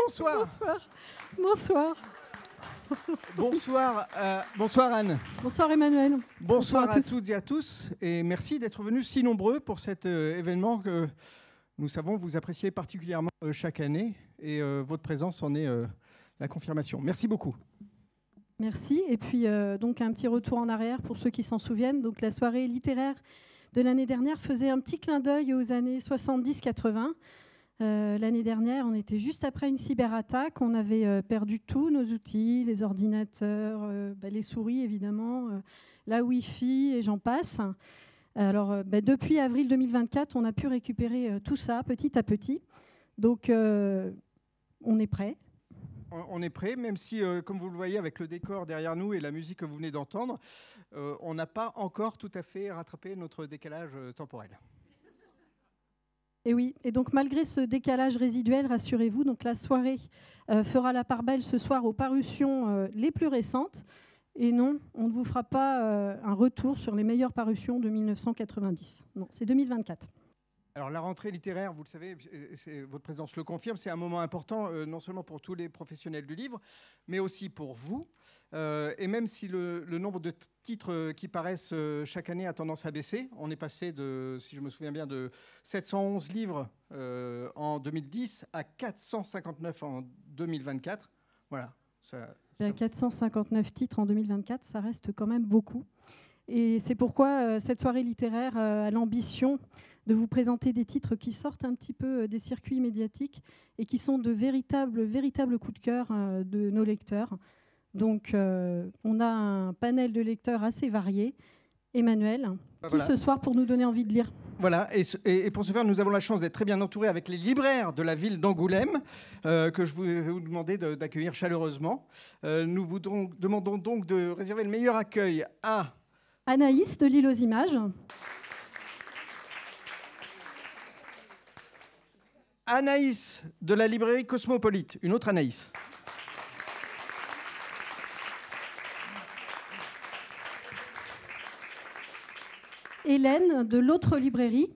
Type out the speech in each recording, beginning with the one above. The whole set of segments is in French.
bonsoir. Bonsoir. Bonsoir. Bonsoir, bonsoir Anne. Bonsoir Emmanuel. Bonsoir à toutes et à tous. Et merci d'être venus si nombreux pour cet événement que nous savons vous appréciez particulièrement chaque année. Et votre présence en est la confirmation. Merci beaucoup. Merci. Et puis, donc, un petit retour en arrière pour ceux qui s'en souviennent. Donc, la soirée littéraire de l'année dernière faisait un petit clin d'œil aux années 70-80. L'année dernière, on était juste après une cyberattaque. On avait perdu tous nos outils, les ordinateurs, les souris, évidemment, la Wi-Fi et j'en passe. Alors, depuis avril 2024, on a pu récupérer tout ça petit à petit. Donc, on est prêt. On est prêt, même si, comme vous le voyez avec le décor derrière nous et la musique que vous venez d'entendre, on n'a pas encore tout à fait rattrapé notre décalage temporel. Et oui, et donc malgré ce décalage résiduel, rassurez-vous, donc la soirée fera la part belle ce soir aux parutions les plus récentes. Et non, on ne vous fera pas un retour sur les meilleures parutions de 1990. Non, c'est 2024. Alors la rentrée littéraire, vous le savez, votre présence le confirme, c'est un moment important, non seulement pour tous les professionnels du livre, mais aussi pour vous. Et même si le nombre de titres qui paraissent chaque année a tendance à baisser, on est passé de, si je me souviens bien, de 711 livres en 2010 à 459 en 2024. Voilà. 459 titres en 2024, ça reste quand même beaucoup. Et c'est pourquoi cette soirée littéraire a l'ambition de vous présenter des titres qui sortent un petit peu des circuits médiatiques et qui sont de véritables coups de cœur de nos lecteurs. Donc, on a un panel de lecteurs assez varié. Emmanuel, qui ce soir pour nous donner envie de lire? Voilà, et pour ce faire, nous avons la chance d'être très bien entourés avec les libraires de la ville d'Angoulême, que je vais vous demander d'accueillir chaleureusement. Nous vous demandons donc de réserver le meilleur accueil à Anaïs de l'Île aux Images. Anaïs de la librairie Cosmopolite, une autre Anaïs. Hélène de l'autre librairie.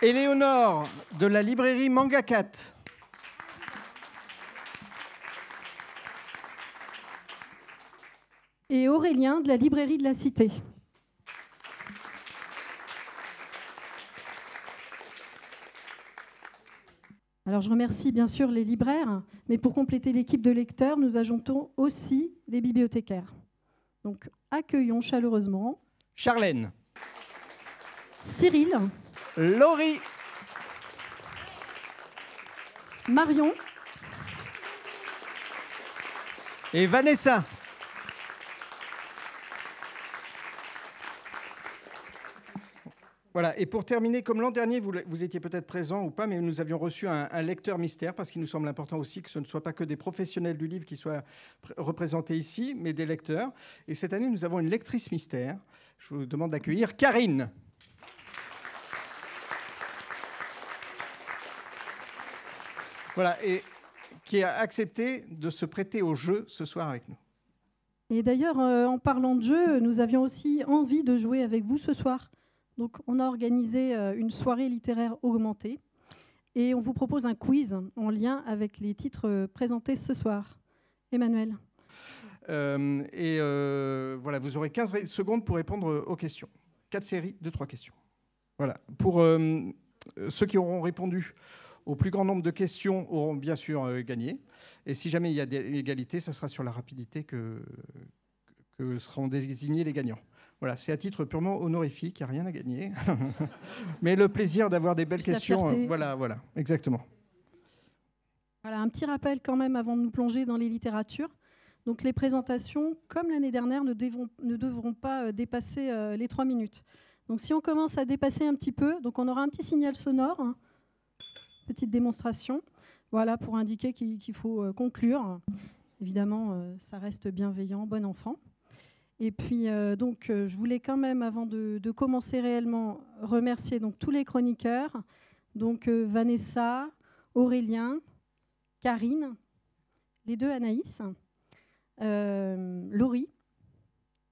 Éléonore de la librairie Manga 4. Et Aurélien de la librairie de la Cité. Alors, je remercie bien sûr les libraires, mais pour compléter l'équipe de lecteurs, nous ajoutons aussi les bibliothécaires. Donc, accueillons chaleureusement Charlène. Cyril. Laurie. Marion. Et Vanessa. Voilà, et pour terminer, comme l'an dernier, vous étiez peut-être présent ou pas, mais nous avions reçu un lecteur mystère, parce qu'il nous semble important aussi que ce ne soit pas que des professionnels du livre qui soient représentés ici, mais des lecteurs. Et cette année, nous avons une lectrice mystère. Je vous demande d'accueillir Karine. Voilà, et qui a accepté de se prêter au jeu ce soir avec nous. Et d'ailleurs, en parlant de jeu, nous avions aussi envie de jouer avec vous ce soir. Donc, on a organisé une soirée littéraire augmentée et on vous propose un quiz en lien avec les titres présentés ce soir. Emmanuel. Voilà, vous aurez 15 secondes pour répondre aux questions. 4 séries de 3 questions. Voilà. Pour ceux qui auront répondu au plus grand nombre de questions auront bien sûr gagné. Et si jamais il y a des égalités, ça sera sur la rapidité que seront désignés les gagnants. Voilà, c'est à titre purement honorifique, il n'y a rien à gagner. Mais le plaisir d'avoir des belles questions. Voilà, exactement. Voilà, un petit rappel quand même avant de nous plonger dans les littératures. Donc les présentations, comme l'année dernière, ne devront pas dépasser les 3 minutes. Donc si on commence à dépasser un petit peu, donc on aura un petit signal sonore, petite démonstration, voilà, pour indiquer qu'il faut conclure. Évidemment, ça reste bienveillant, bon enfant. Et puis, je voulais quand même, avant de commencer réellement, remercier donc, tous les chroniqueurs, donc Vanessa, Aurélien, Karine, les 2 Anaïs, Laurie,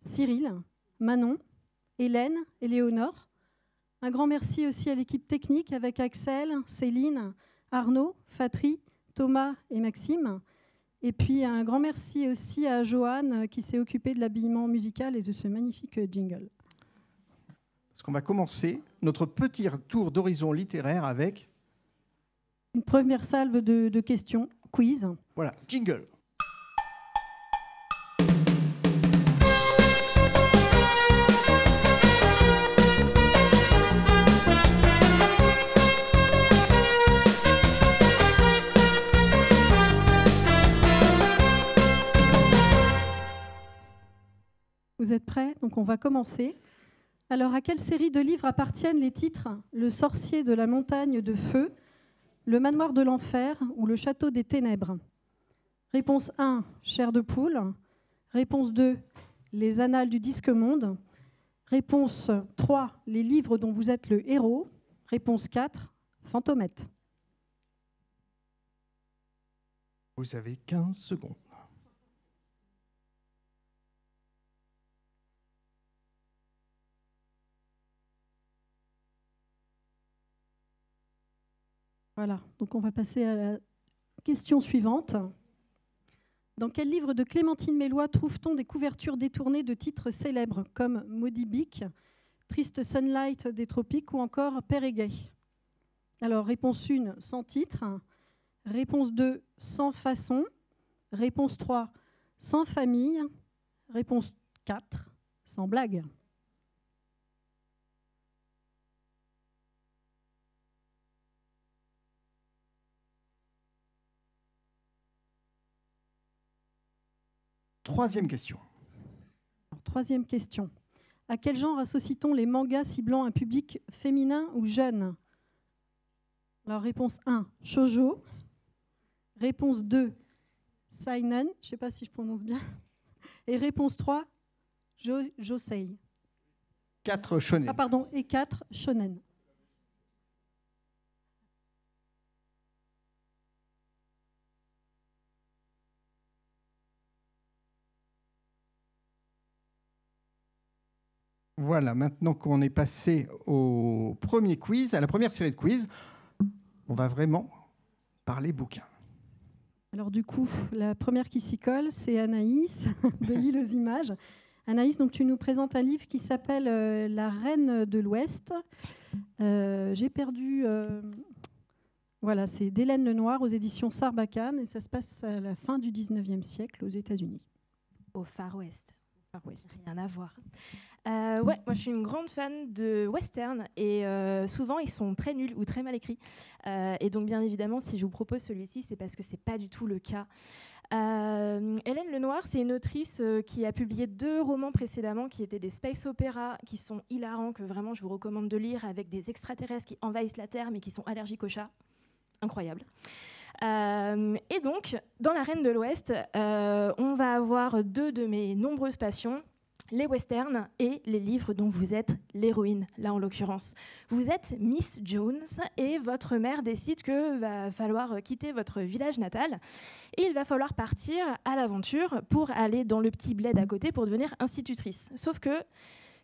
Cyril, Manon, Hélène, Éléonore, Un grand merci aussi à l'équipe technique avec Axel, Céline, Arnaud, Fatri, Thomas et Maxime. Et puis un grand merci aussi à Johan qui s'est occupé de l'habillement musical et de ce magnifique jingle. Parce qu'on va commencer notre petit tour d'horizon littéraire avec... une première salve de questions, quiz. Voilà, jingle. Vous êtes prêts? Donc on va commencer. Alors, à quelle série de livres appartiennent les titres « Le sorcier de la montagne de feu »,« Le manoir de l'enfer » ou « Le château des ténèbres » ? Réponse 1, Chair de poule. Réponse 2, Les annales du disque monde. Réponse 3, Les livres dont vous êtes le héros. Réponse 4, Fantomette. Vous avez 15 secondes. Voilà, donc on va passer à la question suivante. Dans quel livre de Clémentine Mélois trouve-t-on des couvertures détournées de titres célèbres comme Moby Dick, Triste Sunlight des Tropiques ou encore Père et Gai? Alors, réponse 1, sans titre. Réponse 2, sans façon. Réponse 3, sans famille. Réponse 4, sans blague. Troisième question. Alors, troisième question. À quel genre associe-t-on les mangas ciblant un public féminin ou jeune? Alors, réponse 1, shoujo. Réponse 2, seinen. Je ne sais pas si je prononce bien. Et réponse 3, josei. 4 shonen. Ah pardon, et 4, shonen. Voilà, maintenant qu'on est passé au premier quiz, à la première série de quiz, on va vraiment parler bouquins. Alors du coup, la première qui s'y colle, c'est Anaïs de l'île aux images. Anaïs, donc tu nous présentes un livre qui s'appelle La Reine de l'Ouest. J'ai perdu... Voilà, c'est d'Hélène Lenoir aux éditions Sarbacane et ça se passe à la fin du 19e siècle aux États-Unis. Au Far West. Rien à voir. Ouais, moi je suis une grande fan de western et souvent ils sont très nuls ou très mal écrits. Et donc bien évidemment, si je vous propose celui-ci, c'est parce que c'est pas du tout le cas. Hélène Lenoir, c'est une autrice qui a publié 2 romans précédemment qui étaient des space opéras qui sont hilarants, que vraiment je vous recommande de lire, avec des extraterrestres qui envahissent la Terre mais qui sont allergiques aux chats. Incroyable. Et donc, dans La Reine de l'Ouest, on va avoir 2 de mes nombreuses passions, les westerns et les livres dont vous êtes l'héroïne, là en l'occurrence. Vous êtes Miss Jones et votre mère décide que va falloir quitter votre village natal et il va falloir partir à l'aventure pour aller dans le petit bled à côté pour devenir institutrice. Sauf que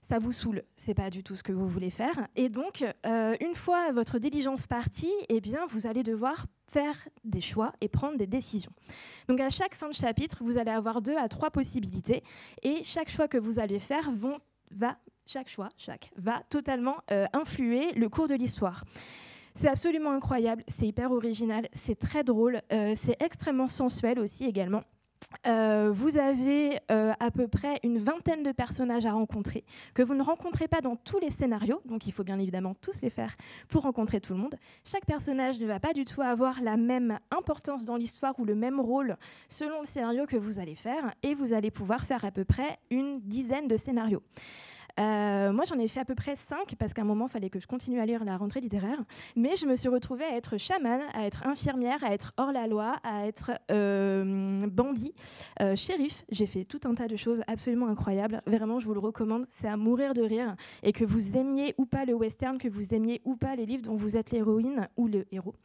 ça vous saoule, c'est pas du tout ce que vous voulez faire. Et donc, une fois votre diligence partie, eh bien, vous allez devoir faire des choix et prendre des décisions. Donc, à chaque fin de chapitre, vous allez avoir 2 à 3 possibilités. Et chaque choix que vous allez faire va totalement influer le cours de l'histoire. C'est absolument incroyable, c'est hyper original, c'est très drôle, c'est extrêmement sensuel aussi également. Vous avez à peu près une vingtaine de personnages à rencontrer que vous ne rencontrez pas dans tous les scénarios, donc il faut bien évidemment tous les faire pour rencontrer tout le monde. Chaque personnage ne va pas du tout avoir la même importance dans l'histoire ou le même rôle selon le scénario que vous allez faire, et vous allez pouvoir faire à peu près une dizaine de scénarios. Moi, j'en ai fait à peu près 5 parce qu'à un moment, il fallait que je continue à lire la rentrée littéraire. Mais je me suis retrouvée à être chamane, à être infirmière, à être hors-la-loi, à être bandit, shérif. J'ai fait tout un tas de choses absolument incroyables. Vraiment, je vous le recommande. C'est à mourir de rire. Et que vous aimiez ou pas le western, que vous aimiez ou pas les livres dont vous êtes l'héroïne ou le héros.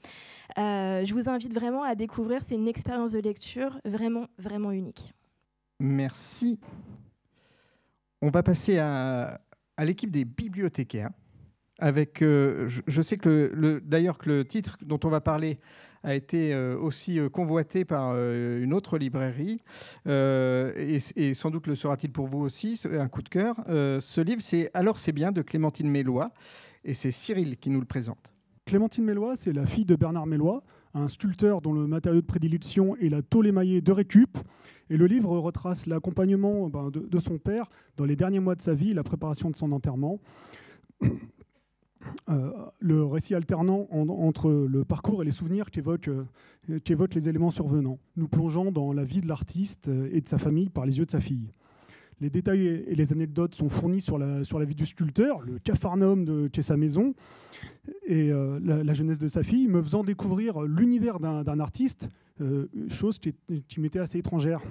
Je vous invite vraiment à découvrir. C'est une expérience de lecture vraiment, vraiment unique. Merci. On va passer à l'équipe des bibliothécaires. avec, je sais que d'ailleurs que le titre dont on va parler a été aussi convoité par une autre librairie, et sans doute le sera-t-il pour vous aussi, un coup de cœur. Ce livre, c'est « Alors c'est bien » de Clémentine Mélois, et c'est Cyril qui nous le présente. Clémentine Mélois, c'est la fille de Bernard Mélois, un sculpteur dont le matériau de prédilection est la tôle émaillée de Récup. Et le livre retrace l'accompagnement de son père dans les derniers mois de sa vie, la préparation de son enterrement. Le récit alternant entre le parcours et les souvenirs qu'évoquent les éléments survenants, nous plongeant dans la vie de l'artiste et de sa famille par les yeux de sa fille. Les détails et les anecdotes sont fournis sur la vie du sculpteur, le capharnaüm de chez sa maison, et la jeunesse de sa fille, me faisant découvrir l'univers d'un artiste, chose qui m'était assez étrangère.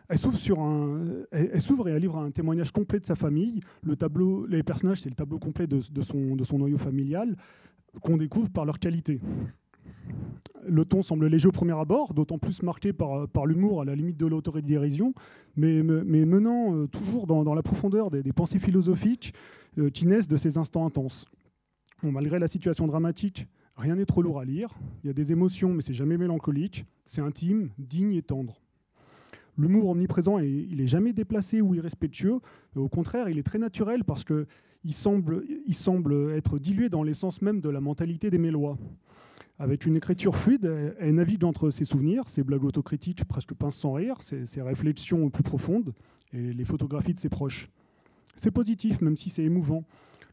Elle s'ouvre et elle livre un témoignage complet de sa famille. Les personnages, c'est le tableau complet de son noyau familial, qu'on découvre par leur qualité. Le ton semble léger au premier abord, d'autant plus marqué par l'humour à la limite de l'autodérision, mais menant toujours dans la profondeur des pensées philosophiques qui naissent de ces instants intenses. Bon, malgré la situation dramatique, rien n'est trop lourd à lire. Il y a des émotions, mais c'est jamais mélancolique. C'est intime, digne et tendre. L'humour omniprésent, il n'est jamais déplacé ou irrespectueux. Au contraire, il est très naturel parce qu'il semble être dilué dans l'essence même de la mentalité des Mélois. Avec une écriture fluide, elle navigue entre ses souvenirs, ses blagues autocritiques presque pince sans rire, ses réflexions plus profondes et les photographies de ses proches. C'est positif, même si c'est émouvant.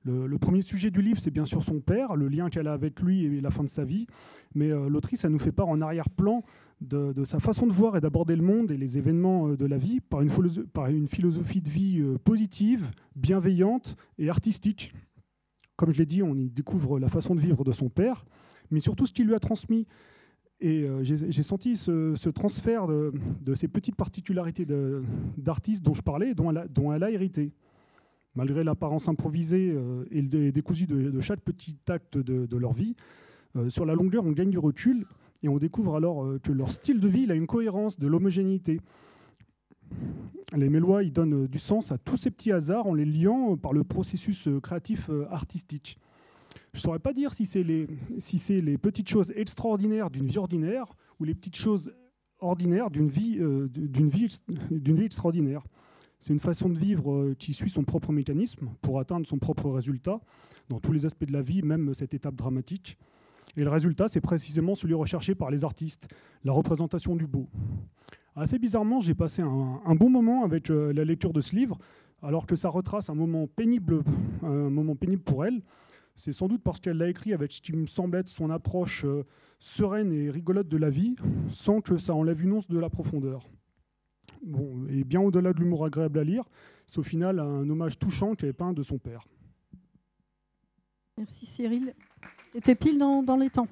Le premier sujet du livre, c'est bien sûr son père, le lien qu'elle a avec lui et la fin de sa vie. Mais l'autrice, elle nous fait part en arrière-plan de sa façon de voir et d'aborder le monde et les événements de la vie par une philosophie de vie positive, bienveillante et artistique. Comme je l'ai dit, on y découvre la façon de vivre de son père, mais surtout ce qu'il lui a transmis. Et j'ai senti ce transfert de ces petites particularités d'artiste dont je parlais et dont elle a hérité. Malgré l'apparence improvisée et le décousu de chaque petit acte de leur vie, sur la longueur, on gagne du recul et on découvre alors que leur style de vie il a une cohérence, de l'homogénéité. Les Mélois ils donnent du sens à tous ces petits hasards en les liant par le processus créatif artistique. Je ne saurais pas dire si c'est les petites choses extraordinaires d'une vie ordinaire ou les petites choses ordinaires d'une vie extraordinaire. C'est une façon de vivre qui suit son propre mécanisme pour atteindre son propre résultat dans tous les aspects de la vie, même cette étape dramatique. Et le résultat, c'est précisément celui recherché par les artistes, la représentation du beau. Assez bizarrement, j'ai passé un bon moment avec la lecture de ce livre, alors que ça retrace un moment pénible pour elle. C'est sans doute parce qu'elle l'a écrit avec ce qui me semble être son approche sereine et rigolote de la vie, sans que ça enlève une once de la profondeur. Bon, et bien au-delà de l'humour agréable à lire, c'est au final un hommage touchant qui est peint de son père. Merci Cyril. C'était pile dans les temps.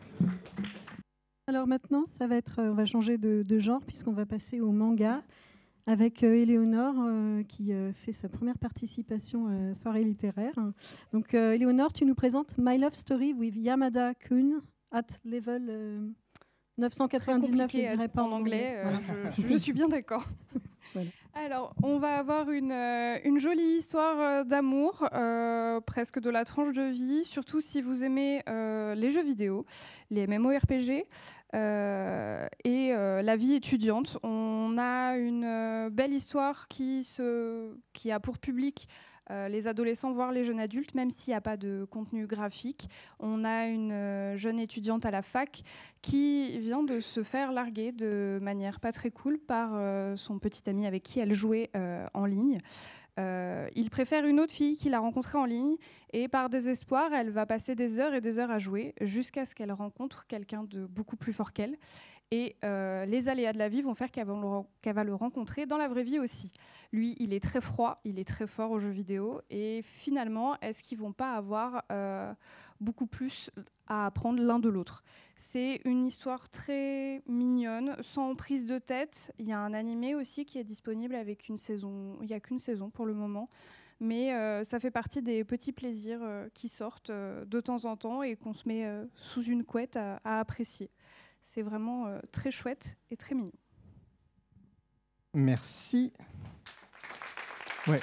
Alors maintenant, on va changer de genre puisqu'on va passer au manga avec Éléonore qui fait sa première participation à la soirée littéraire. Donc Éléonore, tu nous présentes My Love Story with Yamada Kun at level 999, je ne dirais pas en anglais. Je suis bien d'accord. Voilà. Alors, on va avoir une jolie histoire d'amour, presque de la tranche de vie, surtout si vous aimez les jeux vidéo, les MMORPG et la vie étudiante. On a une belle histoire qui a pour public les adolescents, voire les jeunes adultes, même s'il n'y a pas de contenu graphique. On a une jeune étudiante à la fac qui vient de se faire larguer de manière pas très cool par son petit ami avec qui elle jouait en ligne. Il préfère une autre fille qu'il a rencontrée en ligne et par désespoir, elle va passer des heures et des heures à jouer jusqu'à ce qu'elle rencontre quelqu'un de beaucoup plus fort qu'elle. Et les aléas de la vie vont faire qu'elle va le rencontrer dans la vraie vie aussi. Lui, il est très froid, il est très fort aux jeux vidéo. Et finalement, est-ce qu'ils ne vont pas avoir beaucoup plus à apprendre l'un de l'autre ? C'est une histoire très mignonne, sans prise de tête. Il y a un animé aussi qui est disponible avec une saison. Il n'y a qu'une saison pour le moment. Mais ça fait partie des petits plaisirs qui sortent de temps en temps et qu'on se met sous une couette à apprécier. C'est vraiment très chouette et très mignon. Merci. Ouais,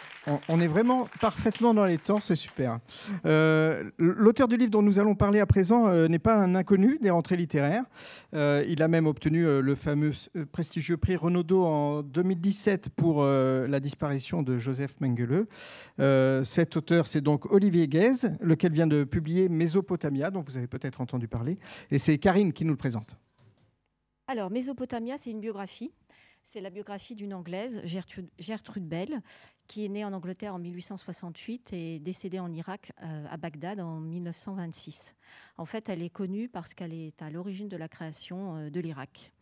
on est vraiment parfaitement dans les temps, c'est super. L'auteur du livre dont nous allons parler à présent n'est pas un inconnu des rentrées littéraires. Il a même obtenu le fameux prestigieux prix Renaudot en 2017 pour la disparition de Joseph Mengele. Cet auteur, c'est donc Olivier Guèze, lequel vient de publier Mésopotamia, dont vous avez peut-être entendu parler. Et c'est Karine qui nous le présente. Alors, Mésopotamia, c'est une biographie. C'est la biographie d'une Anglaise, Gertrude Bell, qui est née en Angleterre en 1868 et décédée en Irak, à Bagdad, en 1926. En fait, elle est connue parce qu'elle est à l'origine de la création de l'Irak.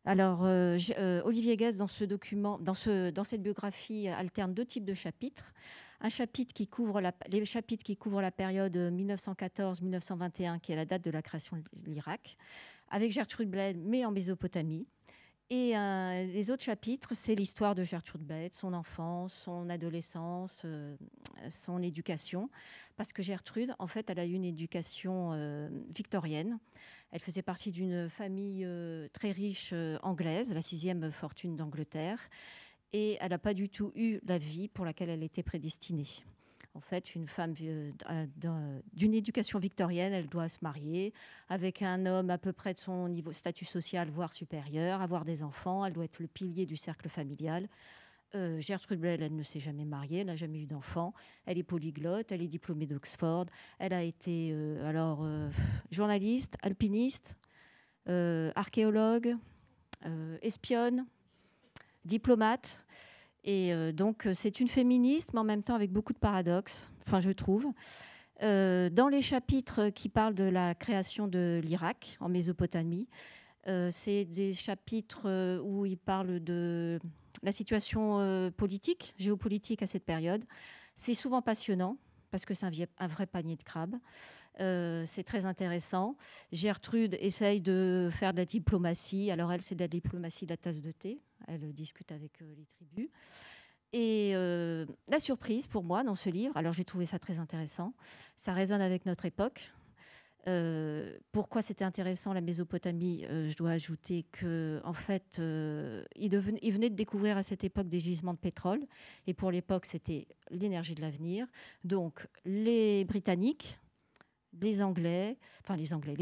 Alors, Olivier Guèze, dans cette biographie, alterne deux types de chapitres. Un chapitre qui couvre les chapitres qui couvrent la période 1914-1921, qui est la date de la création de l'Irak, avec Gertrude Bell, mais en Mésopotamie. Et les autres chapitres, c'est l'histoire de Gertrude Bell, son enfance, son adolescence, son éducation. Parce que Gertrude, en fait, elle a eu une éducation victorienne. Elle faisait partie d'une famille très riche anglaise, la 6e fortune d'Angleterre. Et elle n'a pas du tout eu la vie pour laquelle elle était prédestinée. En fait, une femme d'une éducation victorienne, elle doit se marier avec un homme à peu près de son niveau statut social, voire supérieur, avoir des enfants. Elle doit être le pilier du cercle familial. Gertrude Bell, elle ne s'est jamais mariée, elle n'a jamais eu d'enfant. Elle est polyglotte, elle est diplômée d'Oxford. Elle a été journaliste, alpiniste, archéologue, espionne, diplomate. Et donc, c'est une féministe, mais en même temps avec beaucoup de paradoxes, enfin, je trouve. Dans les chapitres qui parlent de la création de l'Irak, en Mésopotamie, c'est des chapitres où il parle de la situation politique, géopolitique à cette période. C'est souvent passionnant, parce que c'est un vrai panier de crabes. C'est très intéressant. Gertrude essaye de faire de la diplomatie. Alors elle, c'est de la diplomatie de la tasse de thé. Elle discute avec les tribus. Et la surprise pour moi dans ce livre, alors j'ai trouvé ça très intéressant, ça résonne avec notre époque. Pourquoi c'était intéressant la Mésopotamie? Je dois ajouter qu'en fait, il venait de découvrir à cette époque des gisements de pétrole. Et pour l'époque, c'était l'énergie de l'avenir. Donc les Britanniques, les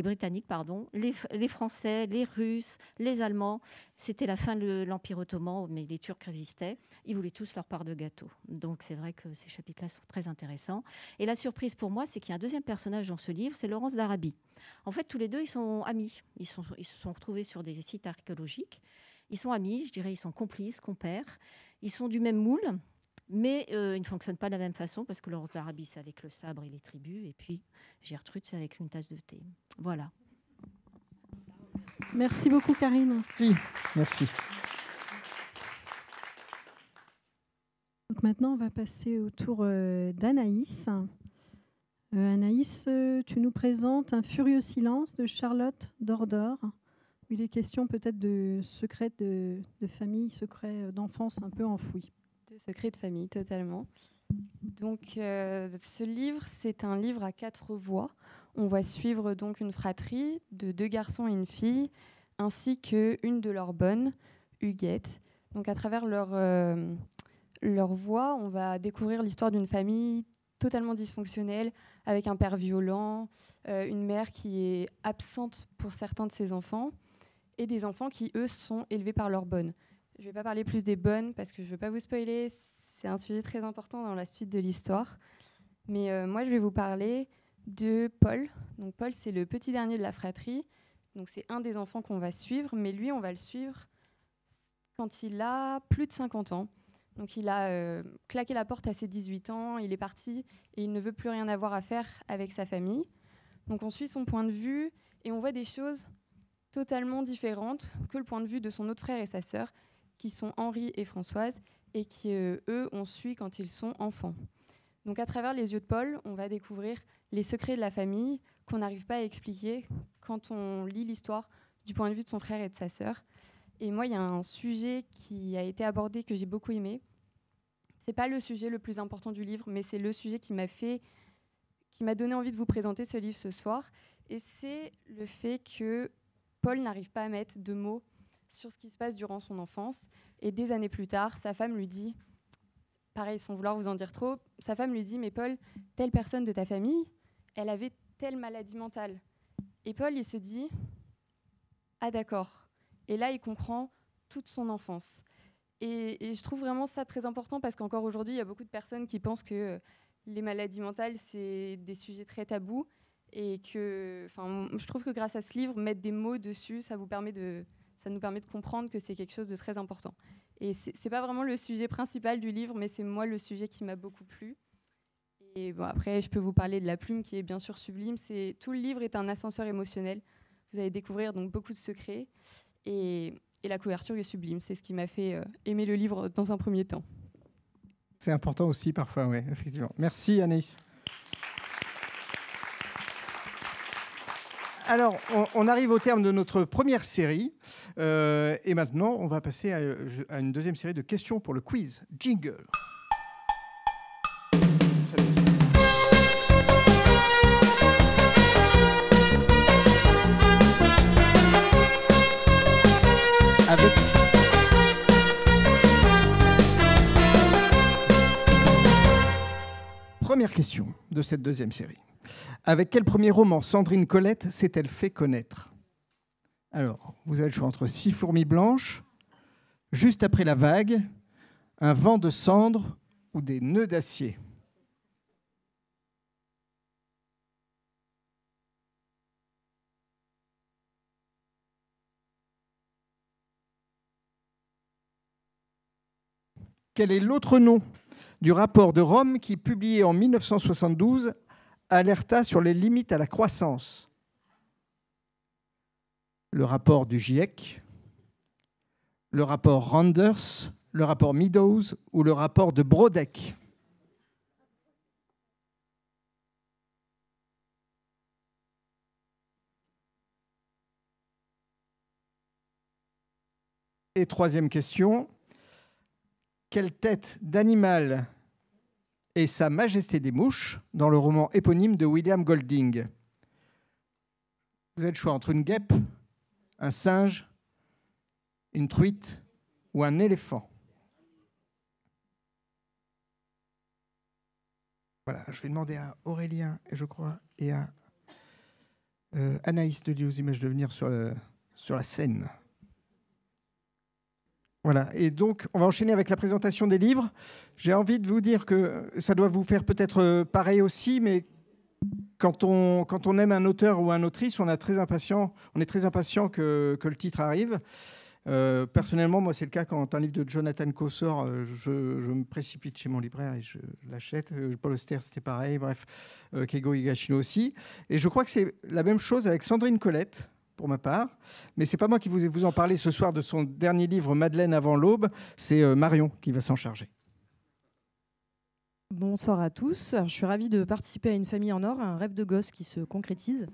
Britanniques, pardon, les Français, les Russes, les Allemands. C'était la fin de l'Empire ottoman, mais les Turcs résistaient. Ils voulaient tous leur part de gâteau. Donc c'est vrai que ces chapitres-là sont très intéressants. Et la surprise pour moi, c'est qu'il y a un deuxième personnage dans ce livre, c'est Laurence d'Arabie. En fait, tous les deux, ils sont amis. Ils se sont retrouvés sur des sites archéologiques. Ils sont amis, je dirais, ils sont complices, compères. Ils sont du même moule. Mais ils ne fonctionnent pas de la même façon parce que Laurence d'Arabie, c'est avec le sabre et les tribus. Et puis Gertrude, c'est avec une tasse de thé. Voilà. Merci beaucoup, Karine. Merci. Donc maintenant, on va passer au tour d'Anaïs. Anaïs, tu nous présentes Un furieux silence de Charlotte Dordor. Il est question peut-être de secrets de famille, secrets d'enfance un peu enfouis. De secrets de famille, totalement. Donc, ce livre, c'est un livre à 4 voix. On va suivre donc une fratrie de 2 garçons et une fille, ainsi qu'une de leurs bonnes, Huguette. Donc, à travers leur voix, on va découvrir l'histoire d'une famille totalement dysfonctionnelle, avec un père violent, une mère qui est absente pour certains de ses enfants, et des enfants qui, eux, sont élevés par leurs bonnes. Je ne vais pas parler plus des bonnes parce que je ne veux pas vous spoiler. C'est un sujet très important dans la suite de l'histoire. Mais moi, je vais vous parler de Paul. Donc Paul, c'est le petit dernier de la fratrie. Donc c'est un des enfants qu'on va suivre. Mais lui, on va le suivre quand il a plus de 50 ans. Donc il a claqué la porte à ses 18 ans. Il est parti et il ne veut plus rien avoir à faire avec sa famille. Donc on suit son point de vue et on voit des choses totalement différentes que le point de vue de son autre frère et sa sœur, qui sont Henri et Françoise, et qui, eux, on suit quand ils sont enfants. Donc, à travers les yeux de Paul, on va découvrir les secrets de la famille qu'on n'arrive pas à expliquer quand on lit l'histoire du point de vue de son frère et de sa sœur. Et moi, il y a un sujet qui a été abordé que j'ai beaucoup aimé. C'est pas le sujet le plus important du livre, mais c'est le sujet qui m'a donné envie de vous présenter ce livre ce soir. Et c'est le fait que Paul n'arrive pas à mettre de mots sur ce qui se passe durant son enfance. Et des années plus tard, sa femme lui dit « pareil, sans vouloir vous en dire trop, sa femme lui dit « Mais Paul, telle personne de ta famille, elle avait telle maladie mentale. » Et Paul, il se dit « Ah d'accord. » Et là, il comprend toute son enfance. Et je trouve vraiment ça très important parce qu'encore aujourd'hui, il y a beaucoup de personnes qui pensent que les maladies mentales, c'est des sujets très tabous. Et que, je trouve que grâce à ce livre, mettre des mots dessus, ça nous permet de comprendre que c'est quelque chose de très important. Et c'est pas vraiment le sujet principal du livre, mais c'est moi le sujet qui m'a beaucoup plu. Et bon, après, je peux vous parler de la plume qui est bien sûr sublime. Tout le livre est un ascenseur émotionnel. Vous allez découvrir donc beaucoup de secrets. Et la couverture est sublime. C'est ce qui m'a fait aimer le livre dans un premier temps. C'est important aussi parfois, oui, effectivement. Merci Anaïs. Alors, on arrive au terme de notre première série. Et maintenant, on va passer à une deuxième série de questions pour le quiz. Jingle. Première question de cette deuxième série. Avec quel premier roman Sandrine Colette s'est-elle fait connaître? Alors, vous avez le choix entre 6 fourmis blanches, Juste après la vague, Un vent de cendre ou Des nœuds d'acier. Quel est l'autre nom du rapport de Rome qui, publié en 1972, alerta sur les limites à la croissance? Le rapport du GIEC, le rapport Randers, le rapport Meadows ou le rapport de Brodeck? Et troisième question. Quelle tête d'animal est Sa Majesté des mouches dans le roman éponyme de William Golding? Vous avez le choix entre une guêpe, un singe, une truite ou un éléphant. Voilà, je vais demander à Aurélien, je crois, et à Anaïs de Lieux Images de venir sur la scène. Voilà, et donc on va enchaîner avec la présentation des livres. J'ai envie de vous dire que ça doit vous faire peut-être pareil aussi, mais quand on aime un auteur ou une autrice, on est très impatient que le titre arrive. Personnellement, moi, c'est le cas quand un livre de Jonathan Coe sort, je me précipite chez mon libraire et je l'achète. Paul Auster, c'était pareil, bref, Keigo Higashino aussi. Et je crois que c'est la même chose avec Sandrine Colette, pour ma part. Mais ce n'est pas moi qui vous en parler ce soir de son dernier livre, Madeleine avant l'aube. C'est Marion qui va s'en charger. Bonsoir à tous. Je suis ravie de participer à Une famille en or, un rêve de gosse qui se concrétise.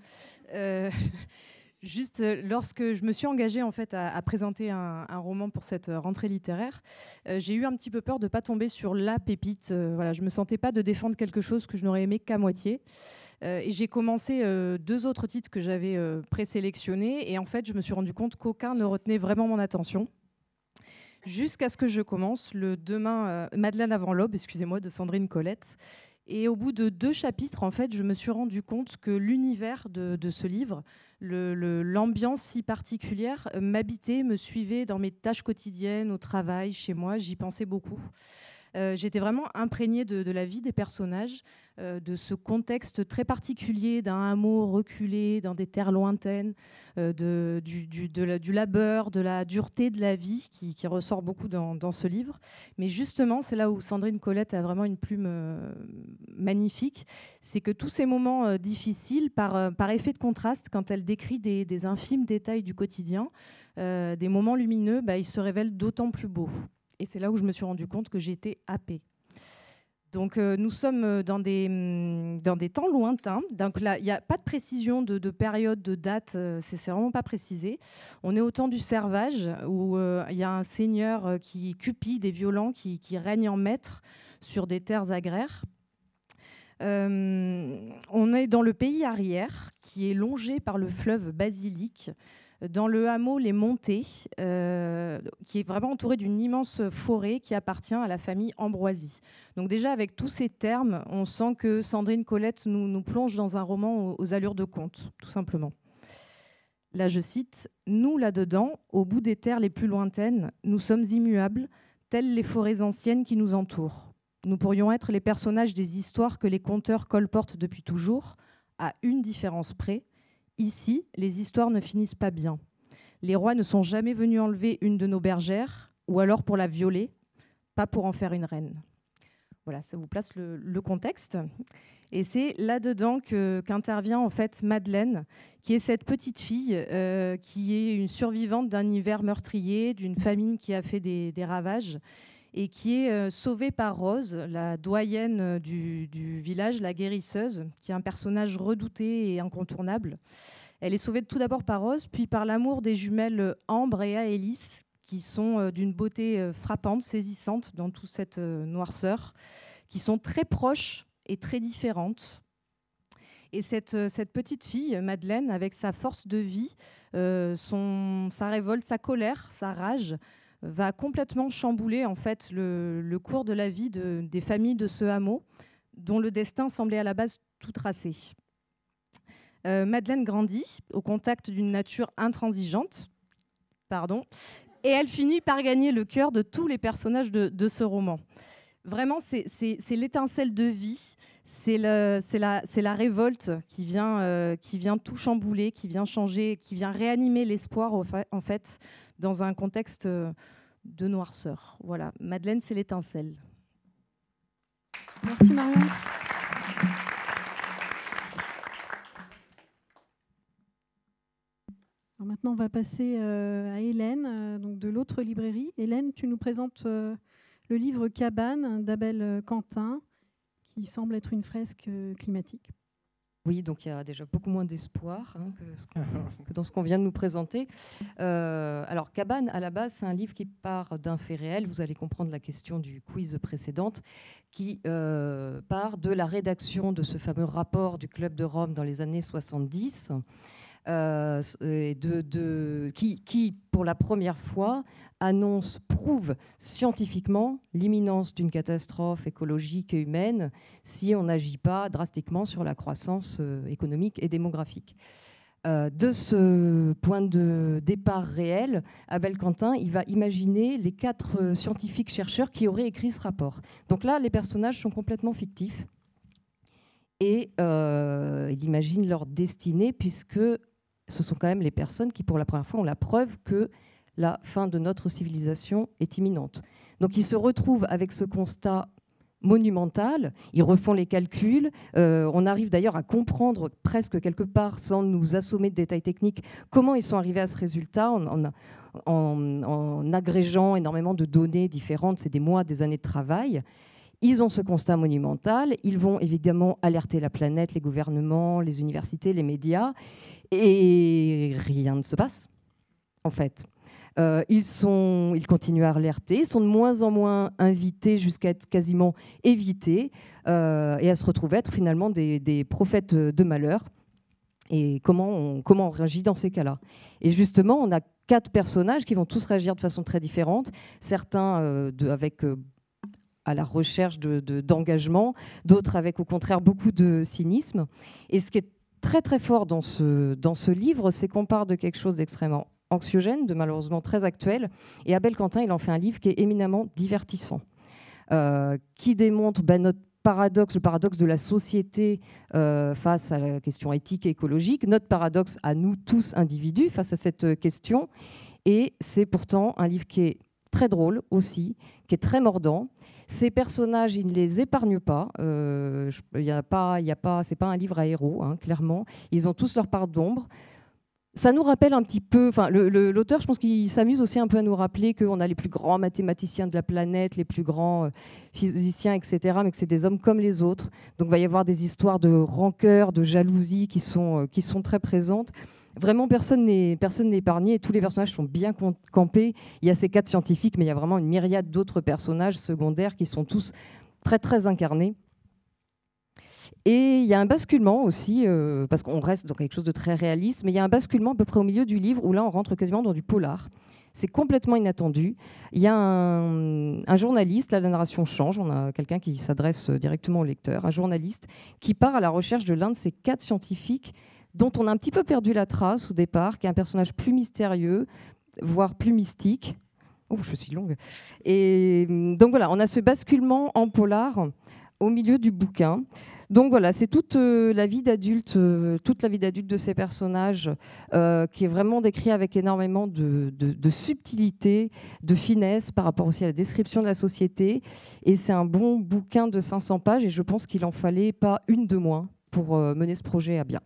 Juste lorsque je me suis engagée en fait à présenter un roman pour cette rentrée littéraire, j'ai eu un petit peu peur de ne pas tomber sur la pépite. Voilà, je ne me sentais pas de défendre quelque chose que je n'aurais aimé qu'à moitié. Et j'ai commencé 2 autres titres que j'avais présélectionnés. Et en fait, je me suis rendu compte qu'aucun ne retenait vraiment mon attention. Jusqu'à ce que je commence le Demain, Madeleine avant l'aube, excusez-moi, de Sandrine Colette. Et au bout de 2 chapitres, en fait, je me suis rendu compte que l'univers de ce livre, l'ambiance si particulière, m'habitait, me suivait dans mes tâches quotidiennes, au travail, chez moi. J'y pensais beaucoup. J'étais vraiment imprégnée de la vie des personnages, de ce contexte très particulier d'un hameau reculé dans des terres lointaines, du labeur, de la dureté de la vie qui ressort beaucoup dans ce livre. Mais justement, c'est là où Sandrine Colette a vraiment une plume magnifique. C'est que tous ces moments difficiles, par effet de contraste, quand elle décrit des infimes détails du quotidien, des moments lumineux, ils se révèlent d'autant plus beaux. Et c'est là où je me suis rendu compte que j'étais happée. Donc nous sommes dans des temps lointains. Donc là, il n'y a pas de précision de période, de date. C'est vraiment pas précisé. On est au temps du servage où il y a un seigneur cupide et violent qui règne en maître sur des terres agraires. On est dans le pays arrière qui est longé par le fleuve Basilic. dans le hameau Les Montées, qui est vraiment entouré d'une immense forêt qui appartient à la famille Ambroisie. Donc déjà, avec tous ces termes, on sent que Sandrine Colette nous plonge dans un roman aux allures de conte, tout simplement. Là, je cite, « Nous, là-dedans, au bout des terres les plus lointaines, nous sommes immuables, telles les forêts anciennes qui nous entourent. Nous pourrions être les personnages des histoires que les conteurs colportent depuis toujours, à une différence près. Ici, les histoires ne finissent pas bien. Les rois ne sont jamais venus enlever une de nos bergères, ou alors pour la violer, pas pour en faire une reine. » Voilà, ça vous place le contexte. Et c'est là-dedans qu'intervient en fait Madeleine, qui est cette petite fille qui est une survivante d'un hiver meurtrier, d'une famine qui a fait des ravages, et qui est sauvée par Rose, la doyenne du village, la guérisseuse, qui est un personnage redouté et incontournable. Elle est sauvée tout d'abord par Rose, puis par l'amour des jumelles Ambre et Aélis, qui sont d'une beauté frappante, saisissante dans toute cette noirceur, qui sont très proches et très différentes. Et cette petite fille, Madeleine, avec sa force de vie, sa révolte, sa colère, sa rage, va complètement chambouler en fait le cours de la vie des familles de ce hameau, dont le destin semblait à la base tout tracé. Madeleine grandit au contact d'une nature intransigeante, et elle finit par gagner le cœur de tous les personnages de ce roman. Vraiment, c'est l'étincelle de vie, c'est la révolte qui vient tout chambouler, qui vient changer, qui vient réanimer l'espoir en fait, dans un contexte de noirceur. Voilà, Madeleine, c'est l'étincelle. Merci Marion. Alors maintenant, on va passer à Hélène, donc de l'autre librairie. Hélène, tu nous présentes le livre Cabane d'Abel Quentin, qui semble être une fresque climatique. Oui, donc il y a déjà beaucoup moins d'espoir que dans ce qu'on vient de nous présenter. Alors, Cabane, à la base, c'est un livre qui part d'un fait réel. Vous allez comprendre la question du quiz précédente, qui part de la rédaction de ce fameux rapport du Club de Rome dans les années 70, qui, pour la première fois, prouve scientifiquement l'imminence d'une catastrophe écologique et humaine si on n'agit pas drastiquement sur la croissance économique et démographique. De ce point de départ réel, Abel Quentin, il va imaginer les 4 scientifiques chercheurs qui auraient écrit ce rapport. Donc là, les personnages sont complètement fictifs et il imagine leur destinée, puisque ce sont quand même les personnes qui, pour la première fois, ont la preuve que la fin de notre civilisation est imminente. Donc ils se retrouvent avec ce constat monumental, ils refont les calculs, on arrive d'ailleurs à comprendre presque quelque part, sans nous assommer de détails techniques, comment ils sont arrivés à ce résultat en agrégeant énormément de données différentes, c'est des mois, des années de travail. Ils ont ce constat monumental, ils vont évidemment alerter la planète, les gouvernements, les universités, les médias, et rien ne se passe, en fait. Ils continuent à alerter, ils sont de moins en moins invités jusqu'à être quasiment évités et à se retrouver être finalement des prophètes de malheur. Et comment on réagit dans ces cas-là? Et justement, on a 4 personnages qui vont tous réagir de façon très différente, certains à la recherche d'engagement, d'autres avec au contraire beaucoup de cynisme. Et ce qui est très très fort dans ce livre, c'est qu'on part de quelque chose d'extrêmement anxiogène, de malheureusement très actuel. Et Abel Quentin, il en fait un livre qui est éminemment divertissant, qui démontre le paradoxe de la société face à la question éthique et écologique, notre paradoxe à nous tous individus face à cette question. Et c'est pourtant un livre qui est très drôle aussi, qui est très mordant. Ces personnages, il ne les épargne pas. C'est pas un livre à héros, hein, clairement. Ils ont tous leur part d'ombre. Ça nous rappelle un petit peu, l'auteur, je pense qu'il s'amuse aussi un peu à nous rappeler qu'on a les plus grands mathématiciens de la planète, les plus grands physiciens, etc., mais que c'est des hommes comme les autres. Donc il va y avoir des histoires de rancœur, de jalousie qui sont très présentes. Vraiment, personne n'est épargné et tous les personnages sont bien campés. Il y a ces 4 scientifiques, mais il y a vraiment une myriade d'autres personnages secondaires qui sont tous très, très incarnés. Et il y a un basculement aussi, parce qu'on reste dans quelque chose de très réaliste, mais il y a un basculement à peu près au milieu du livre, où là on rentre quasiment dans du polar. C'est complètement inattendu. Il y a un journaliste, là la narration change, on a quelqu'un qui s'adresse directement au lecteur, un journaliste qui part à la recherche de l'un de ces 4 scientifiques dont on a un petit peu perdu la trace au départ, qui est un personnage plus mystérieux, voire plus mystique. Oh, je suis longue. Et donc voilà, on a ce basculement en polar au milieu du bouquin. Donc voilà, c'est toute la vie d'adulte de ces personnages qui est vraiment décrit avec énormément de subtilité, de finesse par rapport aussi à la description de la société. Et c'est un bon bouquin de 500 pages et je pense qu'il en fallait pas une de moins pour mener ce projet à bien.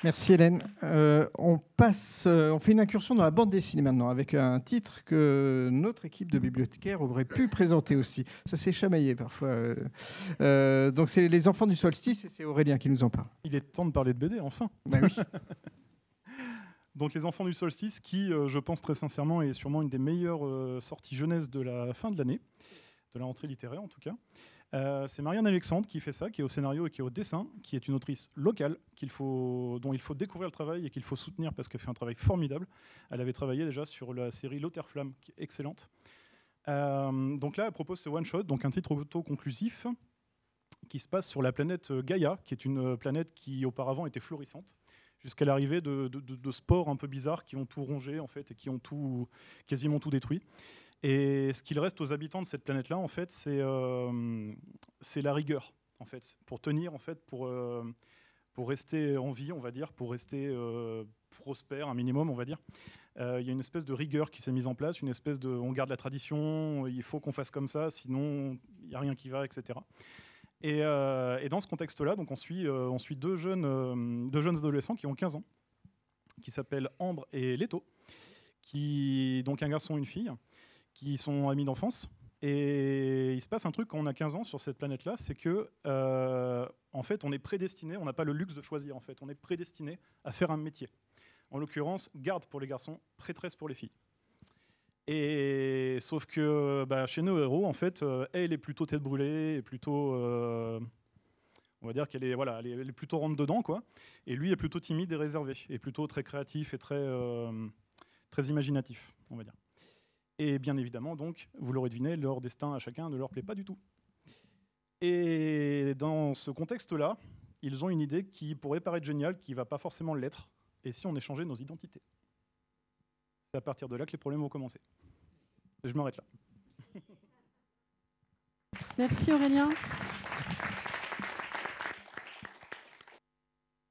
Merci Hélène. On fait une incursion dans la bande dessinée maintenant avec un titre que notre équipe de bibliothécaires aurait pu présenter aussi. Ça s'est chamaillé parfois. Donc c'est Les Enfants du Solstice et c'est Aurélien qui nous en parle. Il est temps de parler de BD enfin. Ben oui. Donc Les Enfants du Solstice qui, je pense très sincèrement, est sûrement une des meilleures sorties jeunesse de la fin de l'année, de la rentrée littéraire en tout cas. C'est Marianne Alexandre qui fait ça, qui est au scénario et qui est au dessin, qui est une autrice locale dont il faut découvrir le travail et qu'il faut soutenir parce qu'elle fait un travail formidable. Elle avait travaillé déjà sur la série L'Auterflamme, qui est excellente. Donc là, elle propose ce one-shot, donc un titre auto-conclusif, qui se passe sur la planète Gaïa, qui est une planète qui auparavant était florissante, jusqu'à l'arrivée de spores un peu bizarres qui ont tout rongé en fait, et qui ont quasiment tout détruit. Et ce qu'il reste aux habitants de cette planète-là, en fait, c'est la rigueur, en fait, pour tenir, en fait, pour rester en vie, on va dire, pour rester prospère, un minimum, on va dire. Il y a une espèce de rigueur qui s'est mise en place, une espèce de, on garde la tradition, il faut qu'on fasse comme ça, sinon il n'y a rien qui va, etc. Et dans ce contexte-là, donc on suit 2 jeunes adolescents qui ont 15 ans, qui s'appellent Ambre et Leto, donc un garçon et une fille, qui sont amis d'enfance. Et il se passe un truc quand on a 15 ans sur cette planète-là, c'est que en fait, on est prédestiné, on n'a pas le luxe de choisir, en fait, on est prédestiné à faire un métier. En l'occurrence, garde pour les garçons, prêtresse pour les filles. Et sauf que chez nos héros, en fait, elle est plutôt tête brûlée, et plutôt, on va dire qu'elle est, voilà, elle est plutôt rentre dedans, quoi. Et lui est plutôt timide et réservé, et plutôt très créatif et très imaginatif, on va dire. Et bien évidemment, donc, vous l'aurez deviné, leur destin à chacun ne leur plaît pas du tout. Et dans ce contexte-là, ils ont une idée qui pourrait paraître géniale, qui ne va pas forcément l'être. Et si on échangeait nos identités? C'est à partir de là que les problèmes vont commencer. Et je m'arrête là. Merci Aurélien.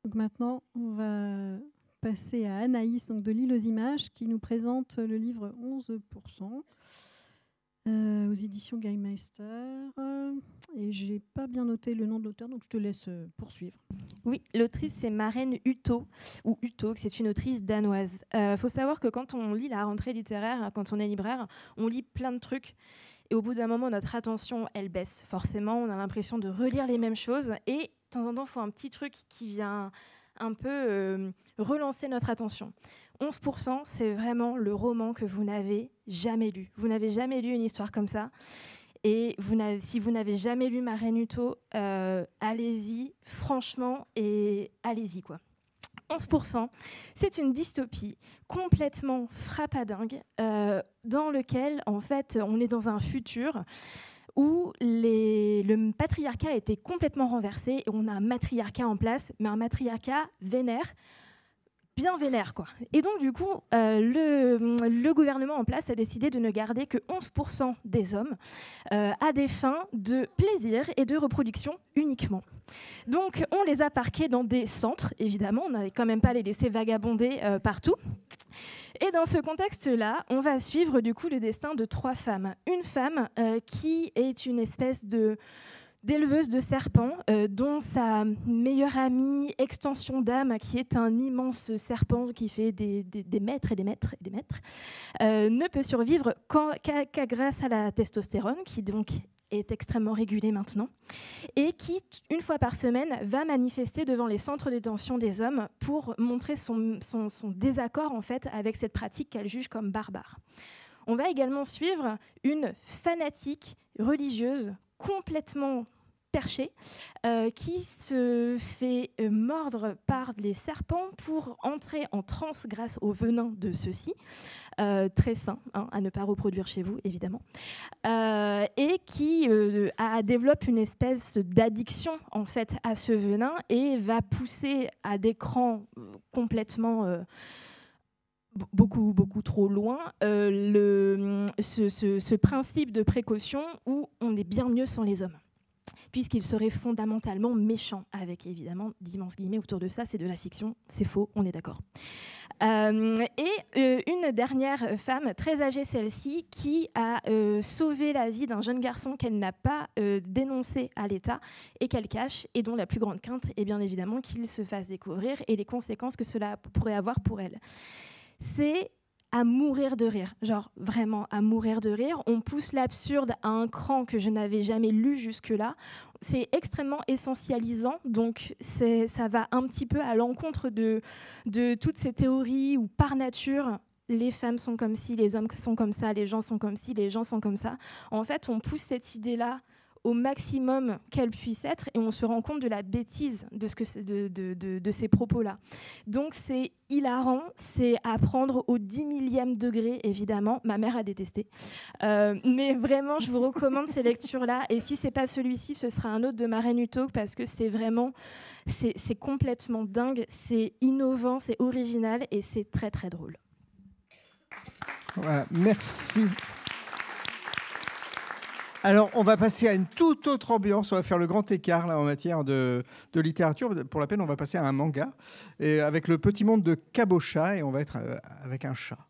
Donc maintenant, on va passer à Anaïs, donc de l'Île aux Images, qui nous présente le livre 11%. Aux éditions Gaimeister. Et je n'ai pas bien noté le nom de l'auteur, donc je te laisse poursuivre. Oui, l'autrice, c'est Maren Uthaug, ou Uthaug, c'est une autrice danoise. Faut savoir que quand on lit la rentrée littéraire, quand on est libraire, on lit plein de trucs. Et au bout d'un moment, notre attention, elle baisse. Forcément, on a l'impression de relire les mêmes choses. Et de temps en temps, il faut un petit truc qui vient un peu relancer notre attention. 11%, c'est vraiment le roman que vous n'avez jamais lu. Vous n'avez jamais lu une histoire comme ça. Et si vous n'avez jamais lu Maren Uthaug, allez-y, franchement, et allez-y, quoi. 11%, c'est une dystopie complètement frappadingue dans lequel, en fait, on est dans un futur où le patriarcat a été complètement renversé et on a un matriarcat en place, mais un matriarcat vénère, bien vénère, quoi. Et donc, du coup, le gouvernement en place a décidé de ne garder que 11% des hommes à des fins de plaisir et de reproduction uniquement. Donc, on les a parqués dans des centres, évidemment, on n'allait quand même pas les laisser vagabonder partout. Et dans ce contexte-là, on va suivre du coup le destin de 3 femmes. Une femme qui est une espèce d'éleveuse de serpents, dont sa meilleure amie, extension d'âme, qui est un immense serpent qui fait des mètres et des mètres et des mètres, ne peut survivre qu'à grâce à la testostérone, qui donc est extrêmement régulée maintenant, et qui, une fois par semaine, va manifester devant les centres de détention des hommes pour montrer son désaccord en fait, avec cette pratique qu'elle juge comme barbare. On va également suivre une fanatique religieuse complètement perchée qui se fait mordre par les serpents pour entrer en transe grâce au venin de ceux-ci, très sain, hein, à ne pas reproduire chez vous évidemment, et qui développe une espèce d'addiction en fait à ce venin et va pousser à des crans complètement beaucoup trop loin ce principe de précaution où on est bien mieux sans les hommes, puisqu'il serait fondamentalement méchant, avec évidemment d'immenses guillemets autour de ça, c'est de la fiction, c'est faux, on est d'accord. Une dernière femme, très âgée celle-ci, qui a sauvé la vie d'un jeune garçon qu'elle n'a pas dénoncé à l'État et qu'elle cache, et dont la plus grande crainte est bien évidemment qu'il se fasse découvrir et les conséquences que cela pourrait avoir pour elle. C'est à mourir de rire, genre vraiment à mourir de rire. On pousse l'absurde à un cran que je n'avais jamais lu jusque-là. C'est extrêmement essentialisant, donc ça va un petit peu à l'encontre de toutes ces théories où par nature, les femmes sont comme ci, les hommes sont comme ça, les gens sont comme ci, les gens sont comme ça. En fait, on pousse cette idée-là au maximum qu'elle puisse être et on se rend compte de la bêtise de ces propos-là. Donc c'est hilarant, c'est à prendre au 10 millième degré, évidemment. Ma mère a détesté. Mais vraiment, je vous recommande ces lectures-là. Et si ce n'est pas celui-ci, ce sera un autre de Maren Uthaug parce que c'est vraiment, c'est complètement dingue, c'est innovant, c'est original et c'est très, très drôle. Voilà, merci. Alors, on va passer à une toute autre ambiance. On va faire le grand écart là, en matière de littérature. Pour la peine, on va passer à un manga et avec le petit monde de Kabocha et on va être avec un chat.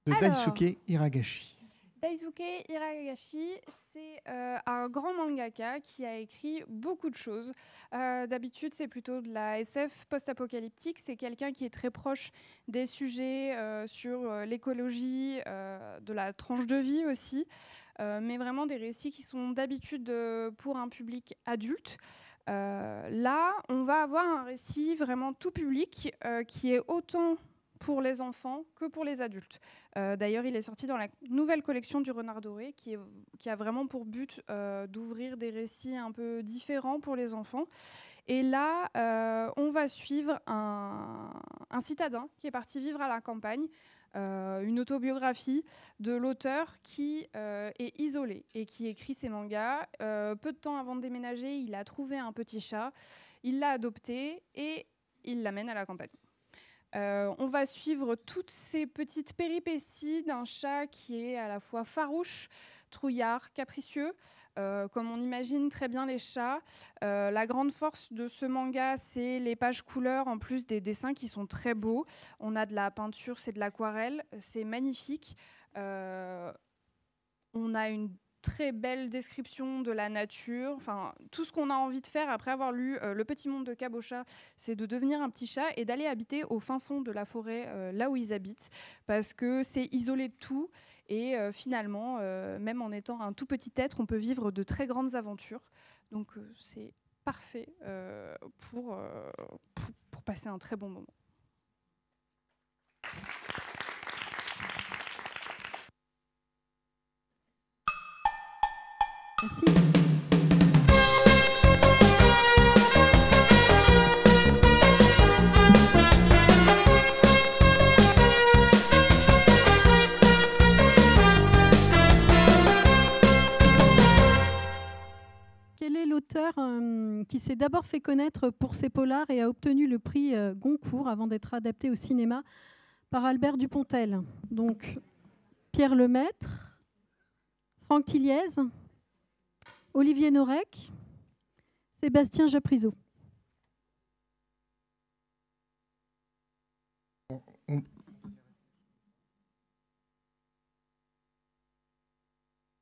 De Daisuke Hiragashi. Daisuke Hiragashi, c'est un grand mangaka qui a écrit beaucoup de choses. D'habitude, c'est plutôt de la SF post-apocalyptique. C'est quelqu'un qui est très proche des sujets sur l'écologie, de la tranche de vie aussi, mais vraiment des récits qui sont d'habitude pour un public adulte. Là, on va avoir un récit vraiment tout public qui est autant pour les enfants que pour les adultes. D'ailleurs, il est sorti dans la nouvelle collection du Renard Doré, qui a vraiment pour but d'ouvrir des récits un peu différents pour les enfants. Et là, on va suivre un citadin qui est parti vivre à la campagne, une autobiographie de l'auteur qui est isolé et qui écrit ses mangas. Peu de temps avant de déménager, il a trouvé un petit chat, il l'a adopté et il l'amène à la campagne. On va suivre toutes ces petites péripéties d'un chat qui est à la fois farouche, trouillard, capricieux, comme on imagine très bien les chats. La grande force de ce manga, c'est les pages couleurs, en plus des dessins qui sont très beaux. On a de la peinture, c'est de l'aquarelle, c'est magnifique. On a une très belle description de la nature, enfin tout ce qu'on a envie de faire après avoir lu Le Petit Monde de Kabocha, c'est de devenir un petit chat et d'aller habiter au fin fond de la forêt, là où ils habitent, parce que c'est isolé de tout et finalement, même en étant un tout petit être, on peut vivre de très grandes aventures. Donc c'est parfait pour passer un très bon moment. Merci. Quel est l'auteur qui s'est d'abord fait connaître pour ses polars et a obtenu le prix Goncourt avant d'être adapté au cinéma par Albert Dupontel? Donc Pierre Lemaitre, Franck Tilliez, Olivier Norek, Sébastien Japrisot.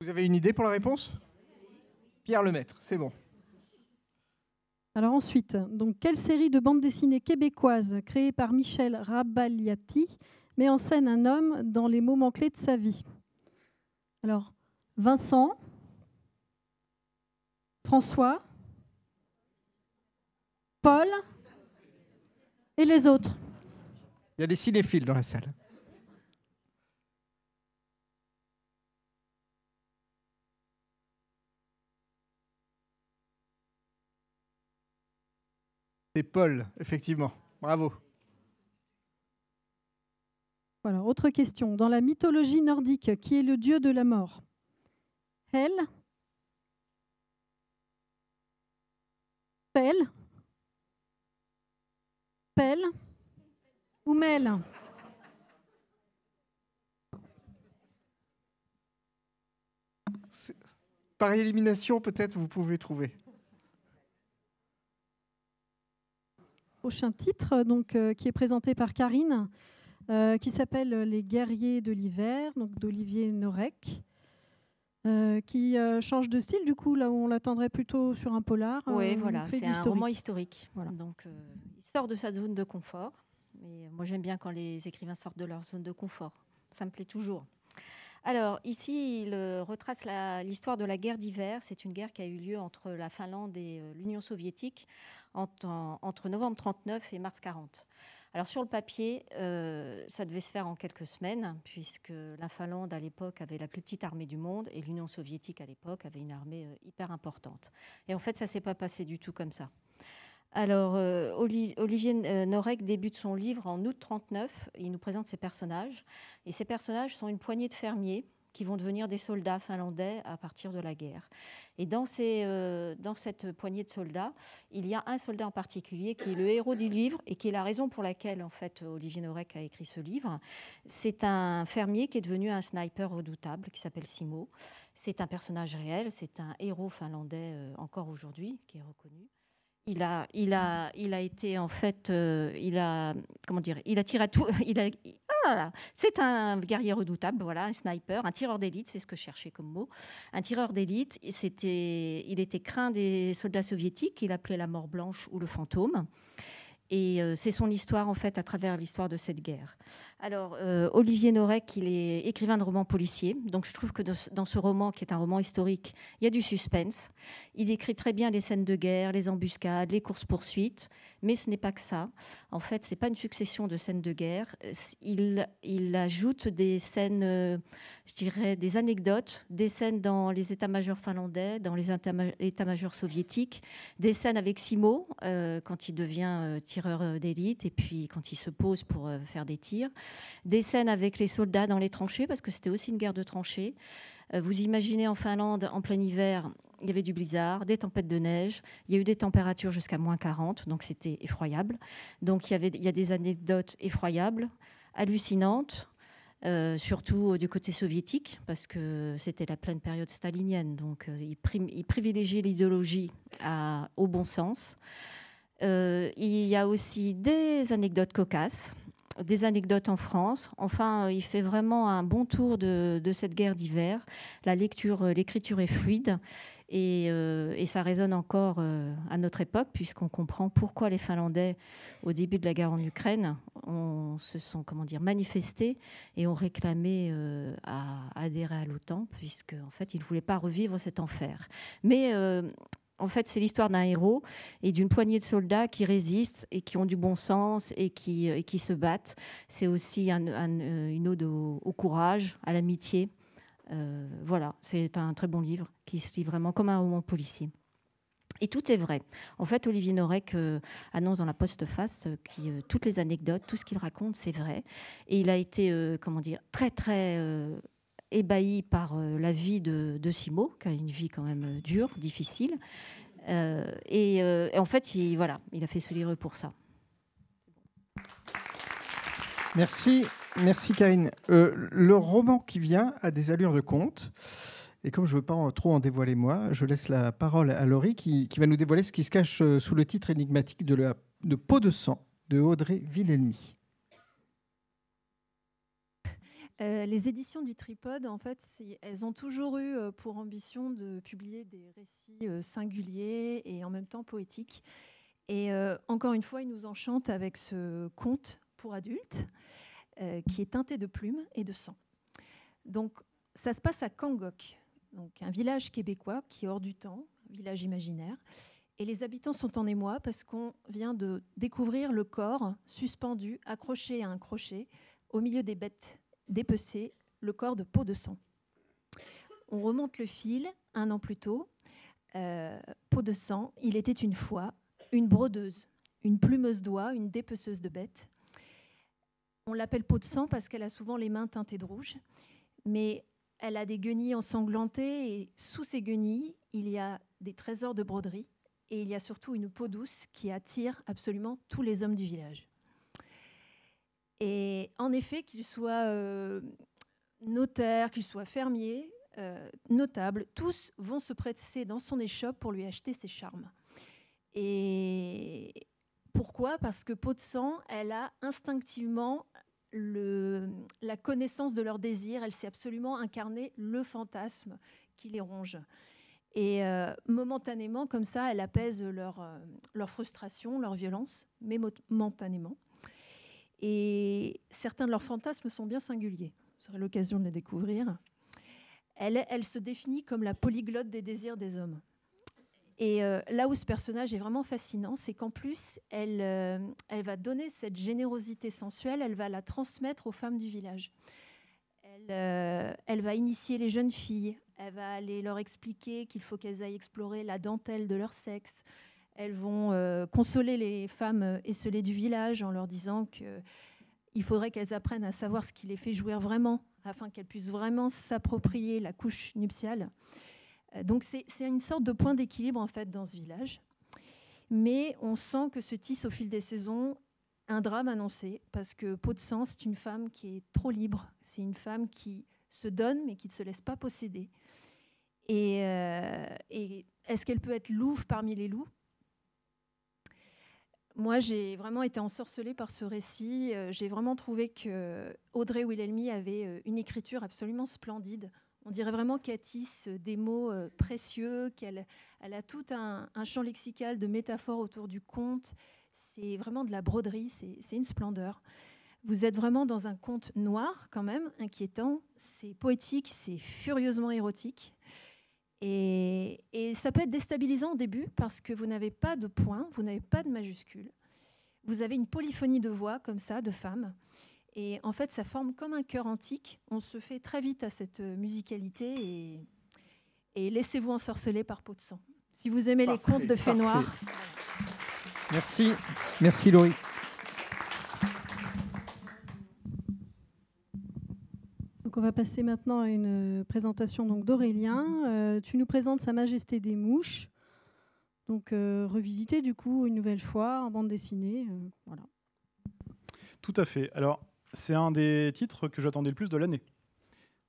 Vous avez une idée pour la réponse? Pierre Lemaitre, c'est bon. Alors ensuite, donc, quelle série de bandes dessinées québécoises créée par Michel Rabagliati met en scène un homme dans les moments clés de sa vie? Alors, Vincent, François, Paul et les autres. Il y a des cinéphiles dans la salle. C'est Paul, effectivement. Bravo. Voilà, autre question. Dans la mythologie nordique, qui est le dieu de la mort? Hel, Pel, Pel ou Mel? Par élimination, peut-être, vous pouvez trouver. Prochain titre, donc, qui est présenté par Karine, qui s'appelle Les guerriers de l'hiver, donc d'Olivier Norek, qui change de style, du coup, là où on l'attendrait plutôt sur un polar. Oui, voilà, c'est un roman historique. Voilà. Donc, il sort de sa zone de confort. Mais moi, j'aime bien quand les écrivains sortent de leur zone de confort. Ça me plaît toujours. Alors, ici, il retrace l'histoire de la guerre d'hiver. C'est une guerre qui a eu lieu entre la Finlande et l'Union soviétique entre novembre 1939 et mars 1940. Alors, sur le papier, ça devait se faire en quelques semaines, puisque la Finlande, à l'époque, avait la plus petite armée du monde, et l'Union soviétique, à l'époque, avait une armée hyper importante. Et en fait, ça ne s'est pas passé du tout comme ça. Alors, Olivier Norek débute son livre en août 1939. Il nous présente ses personnages. Et ces personnages sont une poignée de fermiers qui vont devenir des soldats finlandais à partir de la guerre. Et dans cette poignée de soldats, il y a un soldat en particulier qui est le héros du livre et qui est la raison pour laquelle, en fait, Olivier Norek a écrit ce livre. C'est un fermier qui est devenu un sniper redoutable qui s'appelle Simo. C'est un personnage réel, c'est un héros finlandais encore aujourd'hui qui est reconnu. Il a été en fait, il a tiré à tout. C'est un guerrier redoutable, voilà, un sniper, un tireur d'élite, c'est ce que je cherchais comme mot. Un tireur d'élite, il était craint des soldats soviétiques, il appelait la mort blanche ou le fantôme. Et c'est son histoire, en fait, à travers l'histoire de cette guerre. Alors, Olivier Norek, il est écrivain de romans policiers. Donc, je trouve que dans ce roman, qui est un roman historique, il y a du suspense. Il décrit très bien les scènes de guerre, les embuscades, les courses-poursuites. Mais ce n'est pas que ça. En fait, ce n'est pas une succession de scènes de guerre. Il ajoute des scènes, je dirais, des anecdotes, des scènes dans les états-majors finlandais, dans les états-majors soviétiques, des scènes avec Simo, quand il devient tireur d'élite, et puis quand il se pose pour faire des tirs. Des scènes avec les soldats dans les tranchées, parce que c'était aussi une guerre de tranchées. Vous imaginez en Finlande, en plein hiver, il y avait du blizzard, des tempêtes de neige, il y a eu des températures jusqu'à moins 40, donc c'était effroyable. Donc il y a des anecdotes effroyables, hallucinantes, surtout du côté soviétique, parce que c'était la pleine période stalinienne, donc il privilégiait l'idéologie au bon sens. Il y a aussi des anecdotes cocasses, des anecdotes en France. Enfin, il fait vraiment un bon tour de cette guerre d'hiver. L'écriture est fluide et ça résonne encore à notre époque, puisqu'on comprend pourquoi les Finlandais, au début de la guerre en Ukraine, se sont manifestés et ont réclamé à adhérer à l'OTAN, puisqu'en fait, ils ne voulaient pas revivre cet enfer. Mais en fait, c'est l'histoire d'un héros et d'une poignée de soldats qui résistent et qui ont du bon sens et qui se battent. C'est aussi une ode au courage, à l'amitié. Voilà, c'est un très bon livre qui se lit vraiment comme un roman policier. Et tout est vrai. En fait, Olivier Norek annonce dans la postface que toutes les anecdotes, tout ce qu'il raconte, c'est vrai. Et il a été, très, très ébahi par la vie de Simo, qui a une vie quand même dure, difficile. Et en fait, il a fait ce livre pour ça. Merci Karine. Le roman qui vient a des allures de conte. Et comme je ne veux pas trop en dévoiler moi, je laisse la parole à Laurie qui va nous dévoiler ce qui se cache sous le titre énigmatique de Peau de sang de Audrey Villelmy. Les éditions du Tripode, en fait, elles ont toujours eu pour ambition de publier des récits singuliers et en même temps poétiques. Et encore une fois, ils nous enchantent avec ce conte pour adultes qui est teinté de plumes et de sang. Donc, ça se passe à Kangok, donc un village québécois qui est hors du temps, un village imaginaire. Et les habitants sont en émoi parce qu'on vient de découvrir le corps suspendu, accroché à un crochet, au milieu des bêtes dépecé, le corps de Peau de sang. On remonte le fil 1 an plus tôt. Peau de sang, il était une fois une brodeuse. une plumeuse d'oie, une dépeceuse de bêtes. On l'appelle peau de sang parce qu'elle a souvent les mains teintées de rouge, mais elle a des guenilles ensanglantées et sous ces guenilles, il y a des trésors de broderie et il y a surtout une peau douce qui attire absolument tous les hommes du village. Et en effet, qu'ils soient notaires, qu'ils soient fermiers, notables, tous vont se presser dans son échoppe pour lui acheter ses charmes. Et pourquoi ? Parce que peau de sang, elle a instinctivement la connaissance de leur désir. Elle sait absolument incarner le fantasme qui les ronge. Et momentanément, comme ça, elle apaise leur frustration, leur violence, mais momentanément. Et certains de leurs fantasmes sont bien singuliers. Vous aurez l'occasion de les découvrir. Elle se définit comme la polyglotte des désirs des hommes. Et là où ce personnage est vraiment fascinant, c'est qu'en plus, elle va donner cette générosité sensuelle, elle va la transmettre aux femmes du village. Elle va initier les jeunes filles, elle va aller leur expliquer qu'il faut qu'elles aillent explorer la dentelle de leur sexe. Elles vont consoler les femmes esseulées du village en leur disant qu'il faudrait qu'elles apprennent à savoir ce qui les fait jouir vraiment, afin qu'elles puissent vraiment s'approprier la couche nuptiale. Donc c'est une sorte de point d'équilibre en fait dans ce village. Mais on sent que se tisse au fil des saisons un drame annoncé, parce que Peau de sang, c'est une femme qui est trop libre. C'est une femme qui se donne mais qui ne se laisse pas posséder. Et est-ce qu'elle peut être louve parmi les loups ? Moi, j'ai vraiment été ensorcelée par ce récit. J'ai vraiment trouvé que Audrey Wilhelmy avait une écriture absolument splendide. On dirait vraiment qu'elle tisse des mots précieux, qu'elle a tout un champ lexical de métaphores autour du conte. C'est vraiment de la broderie, c'est une splendeur. Vous êtes vraiment dans un conte noir, quand même, inquiétant. C'est poétique, c'est furieusement érotique. Et ça peut être déstabilisant au début parce que vous n'avez pas de points, vous n'avez pas de majuscules. Vous avez une polyphonie de voix, comme ça, de femmes. Et en fait, ça forme comme un chœur antique. On se fait très vite à cette musicalité et laissez-vous ensorceler par Peau de sang. Si vous aimez les contes de fées noires. Merci. Merci Laurie. Donc on va passer maintenant à une présentation d'Aurélien. Tu nous présentes Sa Majesté des Mouches. Donc revisité du coup une nouvelle fois en bande dessinée. Voilà. Tout à fait. Alors, c'est un des titres que j'attendais le plus de l'année.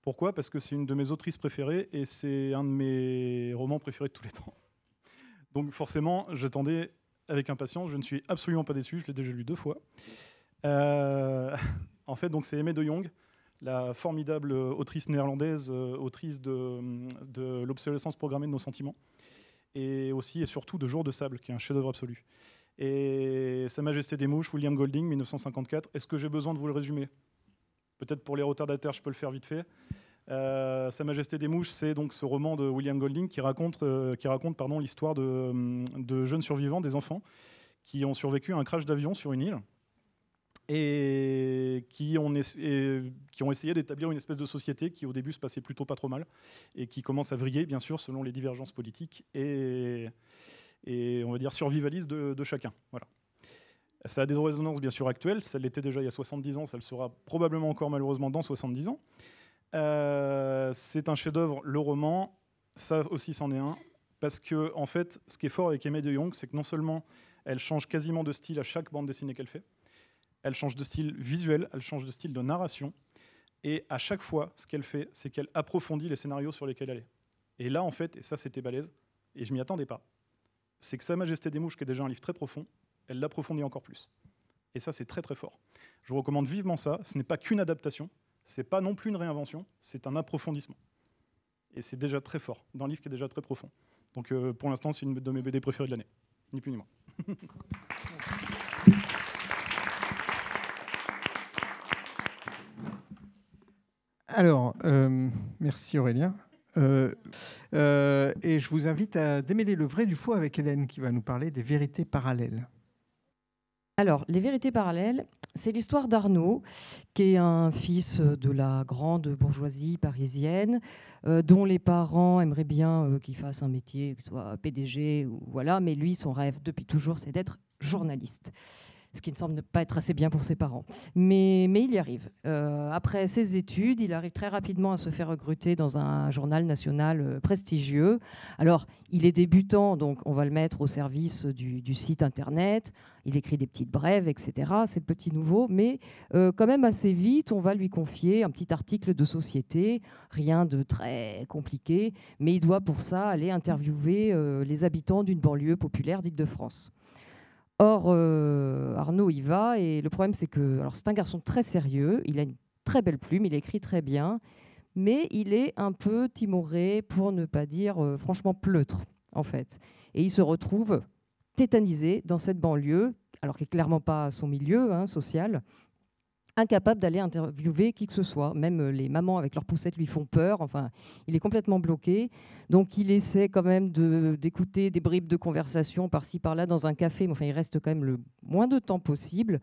Pourquoi ? Parce que c'est une de mes autrices préférées et c'est un de mes romans préférés de tous les temps. Donc forcément, j'attendais avec impatience. Je ne suis absolument pas déçu. Je l'ai déjà lu 2 fois. En fait, donc c'est Aimée de Jong, la formidable autrice néerlandaise, autrice de L'obsolescence programmée de nos sentiments, et aussi et surtout de Jour de sable, qui est un chef-d'œuvre absolu. Et Sa Majesté des Mouches, William Golding, 1954. Est-ce que j'ai besoin de vous le résumer ? Peut-être pour les retardataires, je peux le faire vite fait. Sa Majesté des Mouches, c'est donc ce roman de William Golding qui raconte l'histoire de jeunes survivants, des enfants, qui ont survécu à un crash d'avion sur une île et qui ont essayé d'établir une espèce de société qui, au début, se passait plutôt pas trop mal et qui commence à vriller, bien sûr, selon les divergences politiques et on va dire survivaliste de chacun. Voilà. Ça a des résonances bien sûr actuelles, ça l'était déjà il y a 70 ans, ça le sera probablement encore malheureusement dans 70 ans. C'est un chef-d'œuvre, le roman, ça aussi c'en est un, parce que en fait, ce qui est fort avec Aimée de Jong, c'est que non seulement elle change quasiment de style à chaque bande dessinée qu'elle fait, elle change de style visuel, elle change de style de narration, et à chaque fois, ce qu'elle fait, c'est qu'elle approfondit les scénarios sur lesquels elle est. Et là, en fait, et ça c'était balèze, et je m'y attendais pas, c'est que Sa Majesté des Mouches, qui est déjà un livre très profond, elle l'approfondit encore plus. Et ça, c'est très très fort. Je vous recommande vivement ça. Ce n'est pas qu'une adaptation, c'est pas non plus une réinvention, c'est un approfondissement. Et c'est déjà très fort, dans un livre qui est déjà très profond. Donc pour l'instant, c'est une de mes BD préférées de l'année, ni plus ni moins. Alors, merci Aurélien. Et je vous invite à démêler le vrai du faux avec Hélène, qui va nous parler des vérités parallèles. Alors, les vérités parallèles, c'est l'histoire d'Arnaud, qui est un fils de la grande bourgeoisie parisienne, dont les parents aimeraient bien qu'il fasse un métier, qu'il soit PDG, ou voilà, mais lui, son rêve depuis toujours, c'est d'être journaliste. Ce qui ne semble pas être assez bien pour ses parents. Mais il y arrive. Après ses études, il arrive très rapidement à se faire recruter dans un journal national prestigieux. Alors, il est débutant, donc on va le mettre au service du site internet. Il écrit des petites brèves, etc. C'est le petit nouveau. Mais quand même, assez vite, on va lui confier un petit article de société. Rien de très compliqué. Mais il doit pour ça aller interviewer les habitants d'une banlieue populaire d'Île-de-France. Or, Arnaud y va, et le problème, c'est que c'est un garçon très sérieux, il a une très belle plume, il écrit très bien, mais il est un peu timoré, pour ne pas dire franchement pleutre, en fait. Et il se retrouve tétanisé dans cette banlieue, alors qu'il n'est clairement pas son milieu social, incapable d'aller interviewer qui que ce soit. Même les mamans avec leurs poussettes lui font peur. Enfin, il est complètement bloqué. Donc, il essaie quand même d'écouter des bribes de conversation par-ci, par-là dans un café. Mais enfin, il reste quand même le moins de temps possible.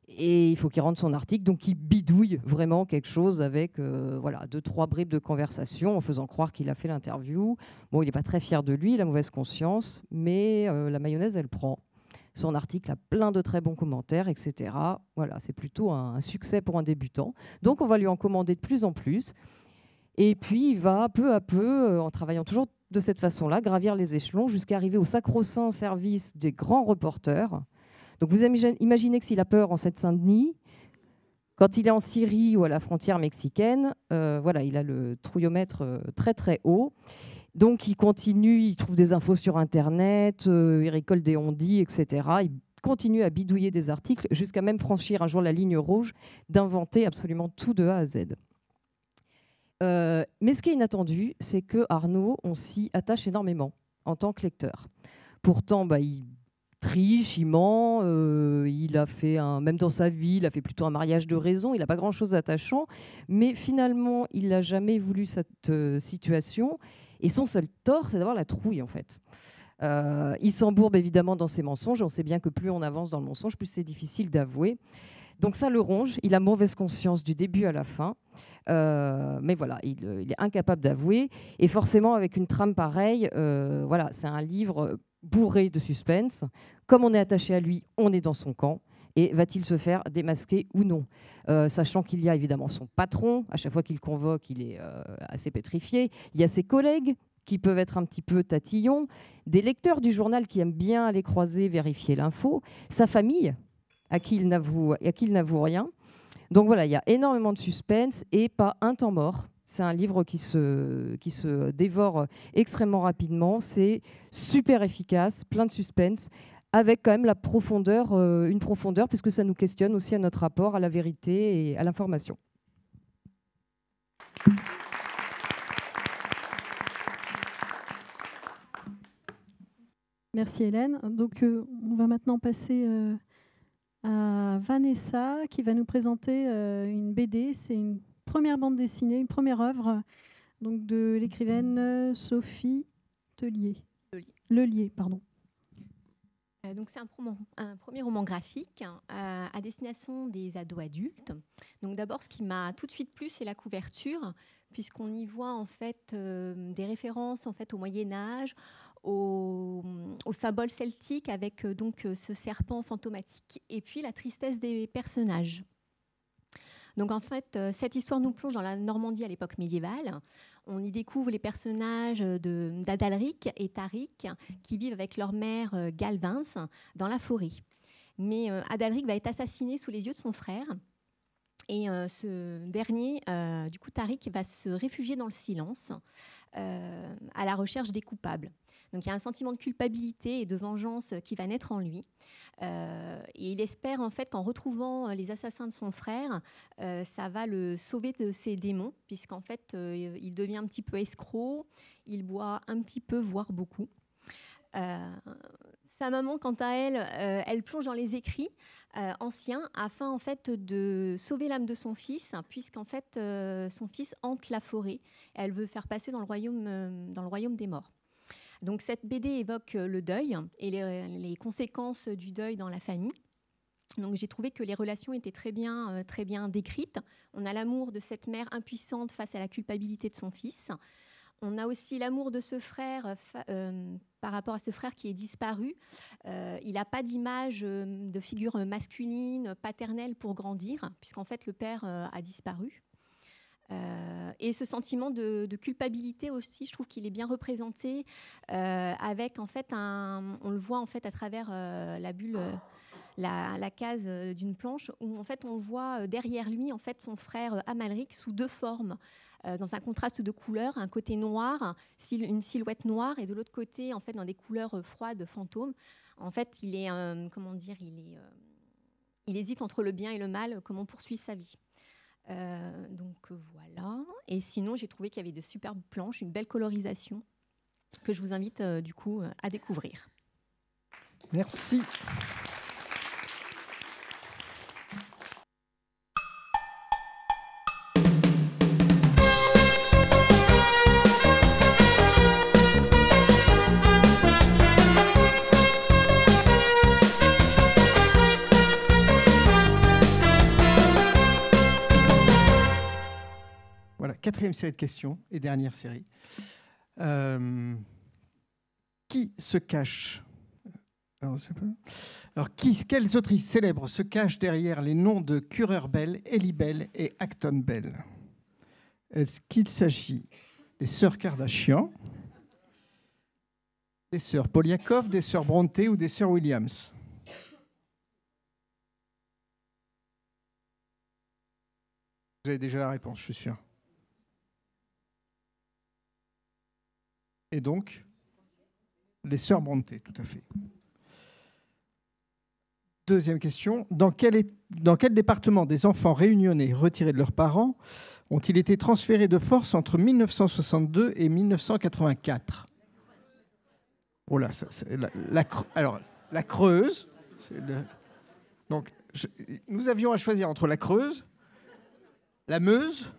Et il faut qu'il rende son article. Donc, il bidouille vraiment quelque chose avec 2-3 bribes de conversation en faisant croire qu'il a fait l'interview. Bon, il n'est pas très fier de lui, il a mauvaise conscience. Mais la mayonnaise, elle prend. Son article a plein de très bons commentaires, etc. Voilà, c'est plutôt un succès pour un débutant. Donc, on va lui en commander de plus en plus. Et puis, il va peu à peu, en travaillant toujours de cette façon-là, gravir les échelons jusqu'à arriver au sacro-saint service des grands reporters. Donc, vous imaginez que s'il a peur en Seine-Saint-Denis, quand il est en Syrie ou à la frontière mexicaine, il a le trouillomètre très, très haut. Donc, il continue, il trouve des infos sur Internet, il récolte des on-dit, etc. Il continue à bidouiller des articles jusqu'à même franchir un jour la ligne rouge d'inventer absolument tout de A à Z. Mais ce qui est inattendu, c'est que Arnaud, on s'y attache énormément en tant que lecteur. Pourtant, il triche, il ment, il a fait même dans sa vie, il a fait plutôt un mariage de raison, il n'a pas grand-chose d'attachant, mais finalement, il n'a jamais voulu cette situation. Et son seul tort, c'est d'avoir la trouille, en fait. Il s'embourbe évidemment dans ses mensonges. On sait bien que plus on avance dans le mensonge, plus c'est difficile d'avouer. Donc ça le ronge. Il a mauvaise conscience du début à la fin. Mais voilà, il est incapable d'avouer. Et forcément, avec une trame pareille, c'est un livre bourré de suspense. Comme on est attaché à lui, on est dans son camp. Et va-t-il se faire démasquer ou non, sachant qu'il y a évidemment son patron, à chaque fois qu'il convoque, il est assez pétrifié. Il y a ses collègues qui peuvent être un petit peu tatillons, des lecteurs du journal qui aiment bien aller croiser, vérifier l'info, sa famille, à qui il n'avoue rien. Donc voilà, il y a énormément de suspense et pas un temps mort. C'est un livre qui se dévore extrêmement rapidement. C'est super efficace, plein de suspense, avec quand même une profondeur, puisque ça nous questionne aussi à notre rapport à la vérité et à l'information. Merci Hélène. Donc, on va maintenant passer à Vanessa, qui va nous présenter une BD. C'est une première bande dessinée, une première œuvre donc de l'écrivaine Sophie Lellier. Donc c'est un premier roman graphique à destination des ados adultes. Donc d'abord, ce qui m'a tout de suite plu, c'est la couverture, puisqu'on y voit en fait des références en fait au Moyen Âge, au symbole celtique avec donc ce serpent fantomatique, et puis la tristesse des personnages. Donc en fait, cette histoire nous plonge dans la Normandie à l'époque médiévale. On y découvre les personnages d'Adalric et Tarik qui vivent avec leur mère Galvins dans la forêt. Mais Adalric va être assassiné sous les yeux de son frère. Et ce dernier, du coup, Tarik va se réfugier dans le silence à la recherche des coupables. Donc il y a un sentiment de culpabilité et de vengeance qui va naître en lui. Et il espère en fait qu'en retrouvant les assassins de son frère, ça va le sauver de ses démons, puisqu'en fait il devient un petit peu escroc, il boit un petit peu, voire beaucoup. Sa maman, quant à elle, elle plonge dans les écrits anciens afin en fait de sauver l'âme de son fils, puisqu'en fait son fils hante la forêt. Elle veut faire passer dans le royaume des morts. Donc cette BD évoque le deuil et les conséquences du deuil dans la famille. Donc j'ai trouvé que les relations étaient très bien décrites. On a l'amour de cette mère impuissante face à la culpabilité de son fils. On a aussi l'amour de ce frère par rapport à ce frère qui est disparu. Il n'a pas d'image de figure masculine, paternelle pour grandir, puisqu'en fait le père a disparu. Et ce sentiment de culpabilité aussi, je trouve qu'il est bien représenté avec en fait on le voit en fait à travers la bulle, la case d'une planche où en fait on voit derrière lui en fait son frère Amalric sous deux formes, dans un contraste de couleurs, un côté noir, une silhouette noire, et de l'autre côté en fait dans des couleurs froides, fantômes. En fait, il est il hésite entre le bien et le mal, comment poursuivre sa vie. Donc voilà. Et sinon, j'ai trouvé qu'il y avait de superbes planches, une belle colorisation que je vous invite du coup à découvrir. Merci. Voilà, quatrième série de questions et dernière série. Qui se cache quelles autrices célèbres se cachent derrière les noms de Currer Bell, Ellie Bell et Acton Bell? Est-ce qu'il s'agit des sœurs Kardashian, des sœurs Poliakoff, des sœurs Brontë ou des sœurs Williams? Vous avez déjà la réponse, je suis sûr. Et donc, les sœurs Brontë, tout à fait. Deuxième question. Dans quel département des enfants réunionnais retirés de leurs parents ont-ils été transférés de force entre 1962 et 1984? Oh là, alors, la Creuse. Donc, nous avions à choisir entre la Creuse, la Meuse,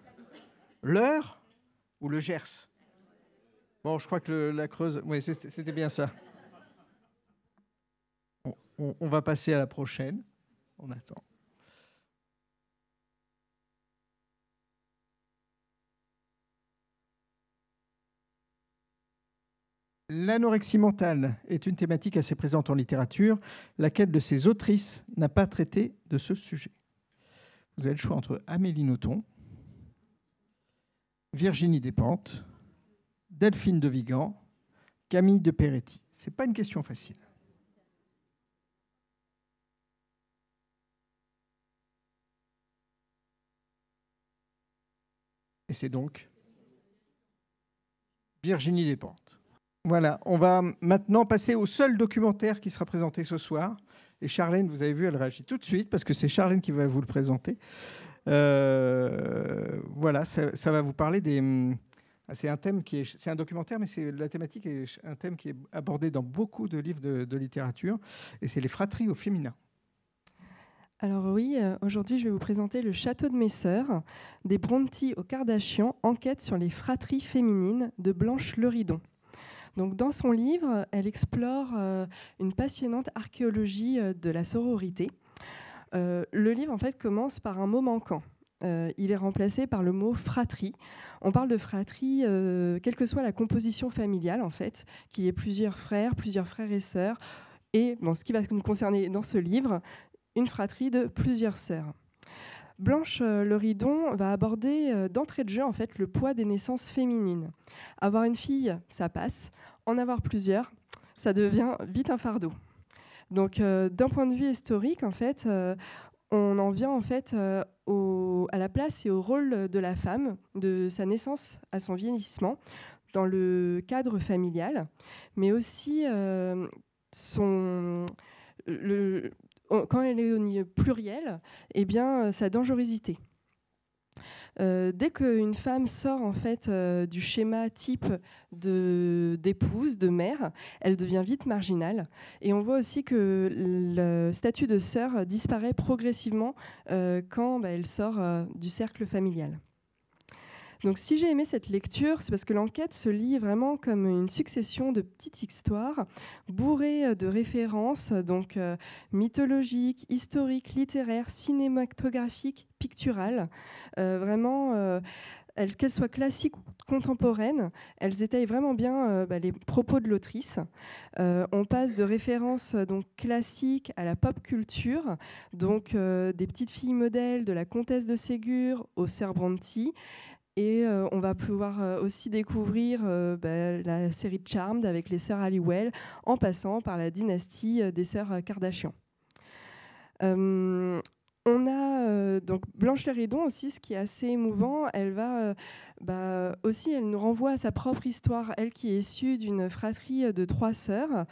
l'Eure ou le Gers. Bon, je crois que la Creuse, oui, c'était bien ça. On va passer à la prochaine. On attend. L'anorexie mentale est une thématique assez présente en littérature. Laquelle de ces autrices n'a pas traité de ce sujet? Vous avez le choix entre Amélie Nothomb, Virginie Despentes, Delphine de Vigan, Camille de Peretti. Ce n'est pas une question facile. Et c'est donc Virginie Despentes. Voilà, on va maintenant passer au seul documentaire qui sera présenté ce soir. Et Charlène, vous avez vu, elle réagit tout de suite parce que c'est Charlène qui va vous le présenter. Voilà, ça va vous parler des... C'est un thème c'est un documentaire, mais la thématique est un thème qui est abordé dans beaucoup de livres de littérature, et c'est les fratries au féminin. Alors oui, aujourd'hui je vais vous présenter Le Château de mes sœurs, des Brontë aux Kardashian, enquête sur les fratries féminines de Blanche Leridon. Donc, dans son livre, elle explore une passionnante archéologie de la sororité. Le livre en fait commence par un mot manquant. Il est remplacé par le mot fratrie. On parle de fratrie, quelle que soit la composition familiale, en fait, qu'il y ait plusieurs frères et sœurs. Et bon, ce qui va nous concerner dans ce livre, une fratrie de plusieurs sœurs. Blanche Leridon va aborder d'entrée de jeu en fait, le poids des naissances féminines. Avoir une fille, ça passe. En avoir plusieurs, ça devient vite un fardeau. Donc, d'un point de vue historique, en fait, on en vient en fait, à la place et au rôle de la femme, de sa naissance à son vieillissement, dans le cadre familial, mais aussi quand elle est au pluriel, eh bien, sa dangerosité. Dès qu'une femme sort en fait, du schéma type d'épouse, de mère, elle devient vite marginale. Et on voit aussi que le statut de sœur disparaît progressivement quand elle sort du cercle familial. Donc, si j'ai aimé cette lecture, c'est parce que l'enquête se lit vraiment comme une succession de petites histoires bourrées de références, donc mythologiques, historiques, littéraires, cinématographiques, picturales. Vraiment, qu'elles soient classiques ou contemporaines, elles étayent vraiment bien les propos de l'autrice. On passe de références donc classiques à la pop culture, donc des petites filles modèles de la comtesse de Ségur aux sœurs Brontë. Et on va pouvoir aussi découvrir la série Charmed avec les sœurs Halliwell, en passant par la dynastie des sœurs Kardashian. On a donc Blanche Léridon aussi, ce qui est assez émouvant. Elle va aussi, elle nous renvoie à sa propre histoire, elle qui est issue d'une fratrie de 3 sœurs.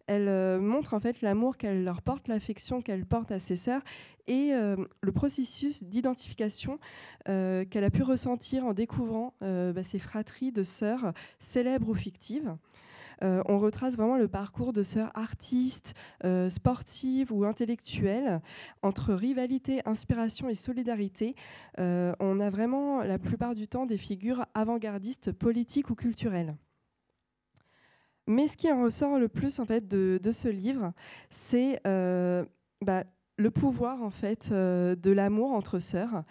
Elle montre en fait l'amour qu'elle leur porte, l'affection qu'elle porte à ses sœurs et le processus d'identification qu'elle a pu ressentir en découvrant ces fratries de sœurs célèbres ou fictives. On retrace vraiment le parcours de sœurs artistes, sportives ou intellectuelles, entre rivalité, inspiration et solidarité. On a vraiment la plupart du temps des figures avant-gardistes politiques ou culturelles. Mais ce qui en ressort le plus en fait, de ce livre, c'est le pouvoir en fait, de l'amour entre sœurs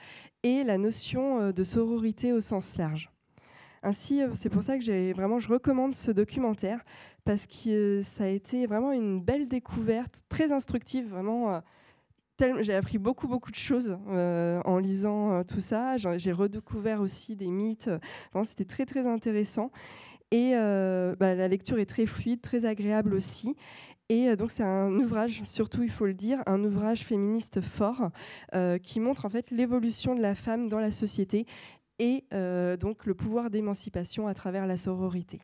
et la notion de sororité au sens large. Ainsi, c'est pour ça que je recommande ce documentaire, parce que ça a été vraiment une belle découverte, très instructive, vraiment. J'ai appris beaucoup de choses en lisant tout ça. J'ai redécouvert aussi des mythes. Vraiment, c'était très, très intéressant. Et la lecture est très fluide, très agréable aussi. Et donc c'est un ouvrage, surtout il faut le dire, un ouvrage féministe fort qui montre en fait l'évolution de la femme dans la société et donc le pouvoir d'émancipation à travers la sororité.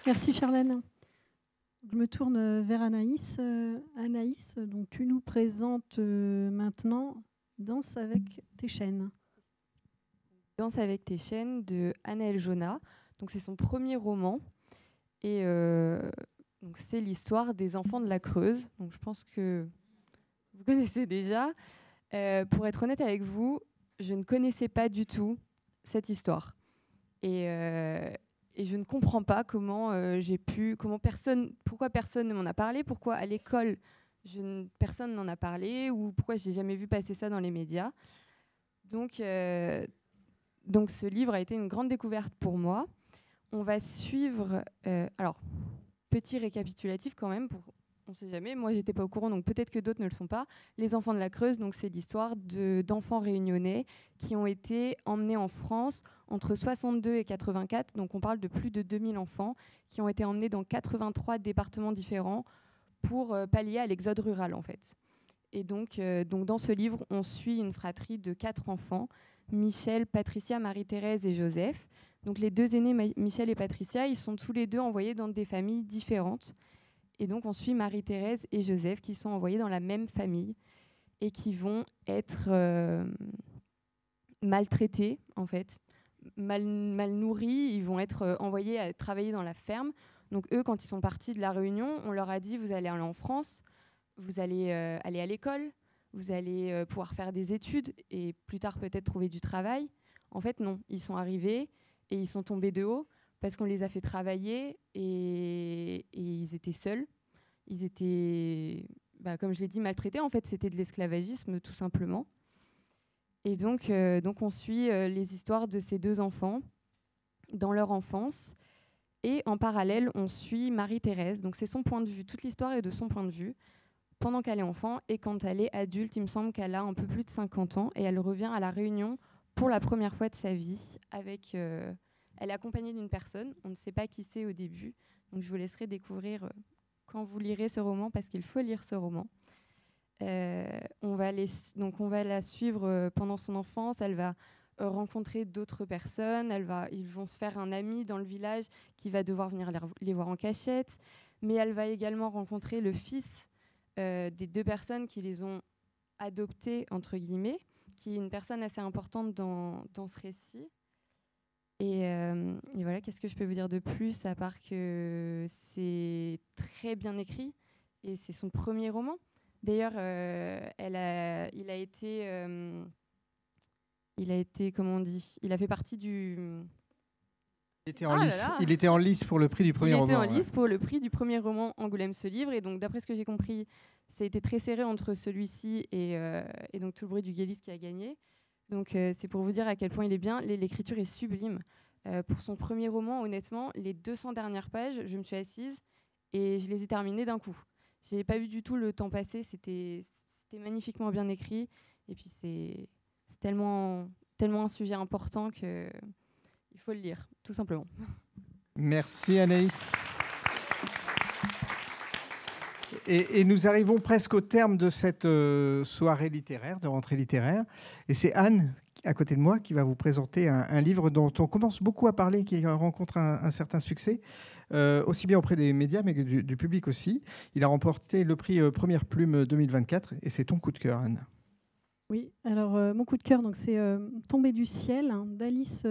Merci Charlène. Je me tourne vers Anaïs. Anaïs, donc tu nous présentes maintenant Danse avec tes chaînes. Danse avec tes chaînes de Anaëlle Jonat. Donc c'est son premier roman et donc c'est l'histoire des enfants de la Creuse. Donc je pense que vous connaissez déjà. Pour être honnête avec vous, je ne connaissais pas du tout cette histoire et je ne comprends pas comment pourquoi personne ne m'en a parlé, pourquoi à l'école personne n'en a parlé ou pourquoi j'ai jamais vu passer ça dans les médias. Donc ce livre a été une grande découverte pour moi. On va suivre, alors petit récapitulatif quand même, on ne sait jamais, moi j'étais pas au courant, donc peut-être que d'autres ne le sont pas. Les enfants de la Creuse, donc c'est l'histoire d'enfants réunionnais qui ont été emmenés en France entre 62 et 84, donc on parle de plus de 2000 enfants qui ont été emmenés dans 83 départements différents pour pallier à l'exode rural en fait. Et donc dans ce livre, on suit une fratrie de 4 enfants, Michel, Patricia, Marie-Thérèse et Joseph. Donc les 2 aînés, Michel et Patricia, ils sont tous les 2 envoyés dans des familles différentes. Et donc on suit Marie-Thérèse et Joseph qui sont envoyés dans la même famille et qui vont être maltraités en fait, mal nourris. Ils vont être envoyés à travailler dans la ferme. Donc eux, quand ils sont partis de la Réunion, on leur a dit vous allez aller en France, vous allez aller à l'école, vous allez pouvoir faire des études et plus tard peut-être trouver du travail. En fait non, ils sont arrivés et ils sont tombés de haut parce qu'on les a fait travailler et ils étaient seuls. Ils étaient, comme je l'ai dit, maltraités. En fait, c'était de l'esclavagisme tout simplement. Et donc on suit les histoires de ces 2 enfants dans leur enfance. Et en parallèle, on suit Marie-Thérèse. Donc c'est son point de vue. Toute l'histoire est de son point de vue pendant qu'elle est enfant. Et quand elle est adulte, il me semble qu'elle a un peu plus de 50 ans. Et elle revient à La Réunion pour la première fois de sa vie. Elle est accompagnée d'une personne. On ne sait pas qui c'est au début. Donc je vous laisserai découvrir quand vous lirez ce roman, parce qu'il faut lire ce roman. On va la suivre pendant son enfance. Elle va rencontrer d'autres personnes. Ils vont se faire un ami dans le village qui va devoir venir les voir en cachette. Mais elle va également rencontrer le fils des 2 personnes qui les ont adoptés, entre guillemets, qui est une personne assez importante dans ce récit. Et voilà, qu'est-ce que je peux vous dire de plus, à part que c'est très bien écrit et c'est son premier roman. D'ailleurs, il a été, comment on dit, il a fait partie Il était en lice pour le prix du premier roman. Il était en lice pour le prix du premier roman Angoulême, ce livre. Et donc, d'après ce que j'ai compris, ça a été très serré entre celui-ci et donc Tout le bruit du Guélis qui a gagné. Donc, c'est pour vous dire à quel point il est bien. L'écriture est sublime. Pour son premier roman, honnêtement, les 200 dernières pages, je me suis assise et je les ai terminées d'un coup. Je n'avais pas vu du tout le temps passer. C'était magnifiquement bien écrit. Et puis, c'est tellement un sujet important qu'il faut le lire, tout simplement. Merci Anaïs. Et nous arrivons presque au terme de cette soirée littéraire, de rentrée littéraire. Et c'est Anne, à côté de moi, qui va vous présenter un livre dont on commence beaucoup à parler, qui rencontre un certain succès, aussi bien auprès des médias, mais du public aussi. Il a remporté le prix Première Plume 2024, et c'est ton coup de cœur, Anne. Oui, alors mon coup de cœur, c'est Tombé du ciel d'Alice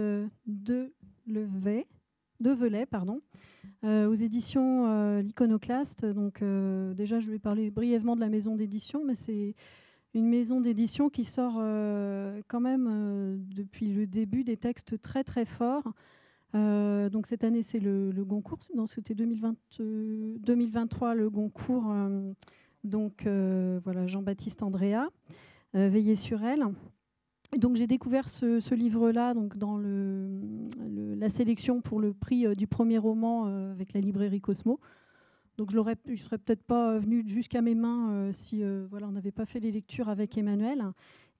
Develay, aux éditions L'Iconoclaste. Donc déjà, je vais parler brièvement de la maison d'édition, mais c'est une maison d'édition qui sort quand même depuis le début des textes très très forts. Donc cette année, c'est le Goncourt. Non, c'était 2023 le Goncourt. Voilà, Jean-Baptiste Andrea. Veiller sur elle. Et donc j'ai découvert ce livre-là dans la sélection pour le prix du premier roman avec la librairie Cosmo. Donc je ne serais peut-être pas venue jusqu'à mes mains si on n'avait pas fait les lectures avec Emmanuel.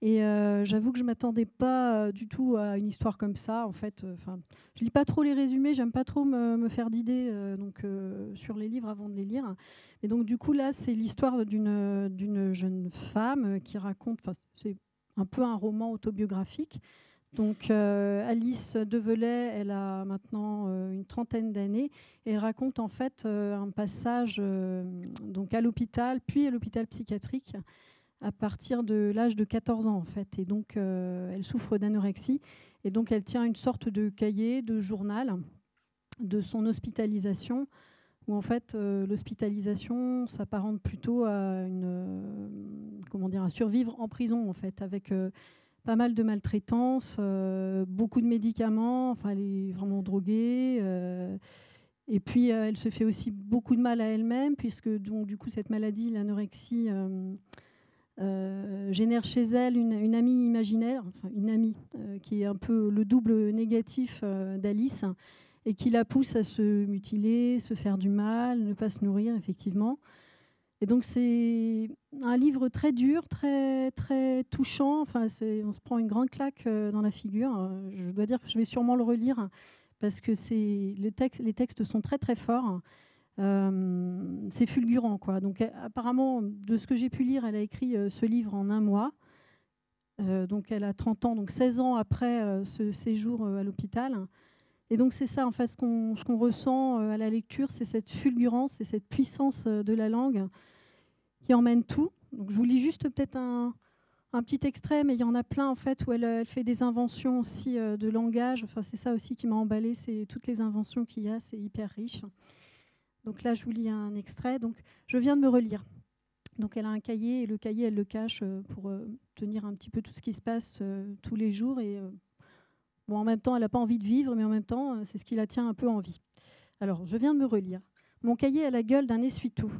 Et j'avoue que je ne m'attendais pas du tout à une histoire comme ça. En fait, je lis pas trop les résumés, j'aime pas trop me faire d'idées sur les livres avant de les lire. Et donc du coup là, c'est l'histoire d'une jeune femme qui raconte. C'est un peu un roman autobiographique. Donc Alice Develay, elle a maintenant une trentaine d'années et elle raconte en fait un passage donc à l'hôpital, puis à l'hôpital psychiatrique, à partir de l'âge de 14 ans en fait. Et donc elle souffre d'anorexie et donc elle tient une sorte de cahier, de journal de son hospitalisation, où en fait l'hospitalisation s'apparente plutôt à à survivre en prison en fait, avec pas mal de maltraitance, beaucoup de médicaments, elle est vraiment droguée. Et puis elle se fait aussi beaucoup de mal à elle-même, puisque donc, du coup cette maladie, l'anorexie, génère chez elle une amie imaginaire, une amie qui est un peu le double négatif d'Alice, et qui la pousse à se mutiler, se faire du mal, ne pas se nourrir, effectivement. Et donc c'est un livre très dur, très, très touchant. On se prend une grande claque dans la figure. Je dois dire que je vais sûrement le relire, parce que les textes sont très, très forts. C'est fulgurant, quoi. Donc apparemment, de ce que j'ai pu lire, elle a écrit ce livre en 1 mois. Donc elle a 30 ans, donc 16 ans après ce séjour à l'hôpital. Et donc c'est ça, en fait, ce qu'on ressent à la lecture, c'est cette fulgurance et cette puissance de la langue qui emmène tout. Donc je vous lis juste peut-être un petit extrait, mais il y en a plein en fait où elle fait des inventions aussi de langage. C'est ça aussi qui m'a emballée, c'est toutes les inventions qu'il y a, c'est hyper riche. Donc là, je vous lis un extrait. Donc je viens de me relire. Donc elle a un cahier, et le cahier, elle le cache pour tenir un petit peu tout ce qui se passe tous les jours. Et en même temps, elle n'a pas envie de vivre, mais en même temps, c'est ce qui la tient un peu en vie. Alors, je viens de me relire. Mon cahier a la gueule d'un essuie-tout.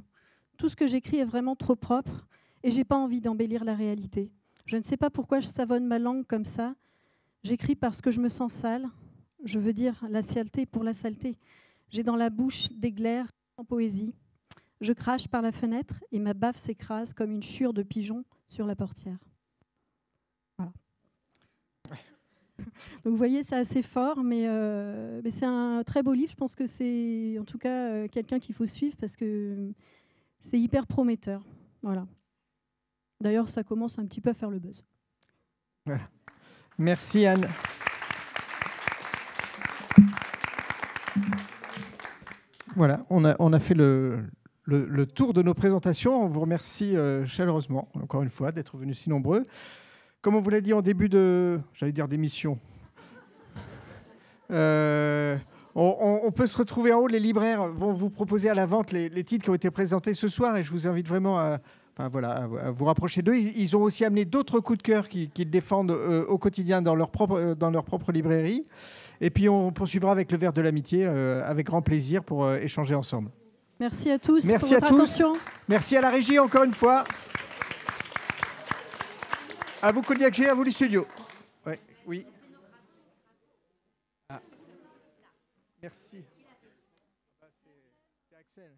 Tout ce que j'écris est vraiment trop propre et j'ai pas envie d'embellir la réalité. Je ne sais pas pourquoi je savonne ma langue comme ça. J'écris parce que je me sens sale. Je veux dire la saleté pour la saleté. J'ai dans la bouche des glaires en poésie. Je crache par la fenêtre et ma baffe s'écrase comme une chure de pigeon sur la portière. Voilà. Donc vous voyez, c'est assez fort, mais c'est un très beau livre. Je pense que c'est en tout cas quelqu'un qu'il faut suivre parce que c'est hyper prometteur. Voilà. D'ailleurs, ça commence un petit peu à faire le buzz. Voilà. Merci Anne. Voilà, on a fait le tour de nos présentations. On vous remercie chaleureusement, encore une fois, d'être venus si nombreux. Comme on vous l'a dit en début d'émission, on peut se retrouver en haut. Les libraires vont vous proposer à la vente les titres qui ont été présentés ce soir, et je vous invite vraiment à vous rapprocher d'eux. Ils ont aussi amené d'autres coups de cœur qu'ils défendent au quotidien dans leur propre librairie. Et puis on poursuivra avec le verre de l'amitié, avec grand plaisir pour échanger ensemble. Merci à tous Merci pour votre attention. Merci à la régie encore une fois. À vous Cognac G, à vous les studios. Ouais, oui. Ah. Merci. C'est Axel.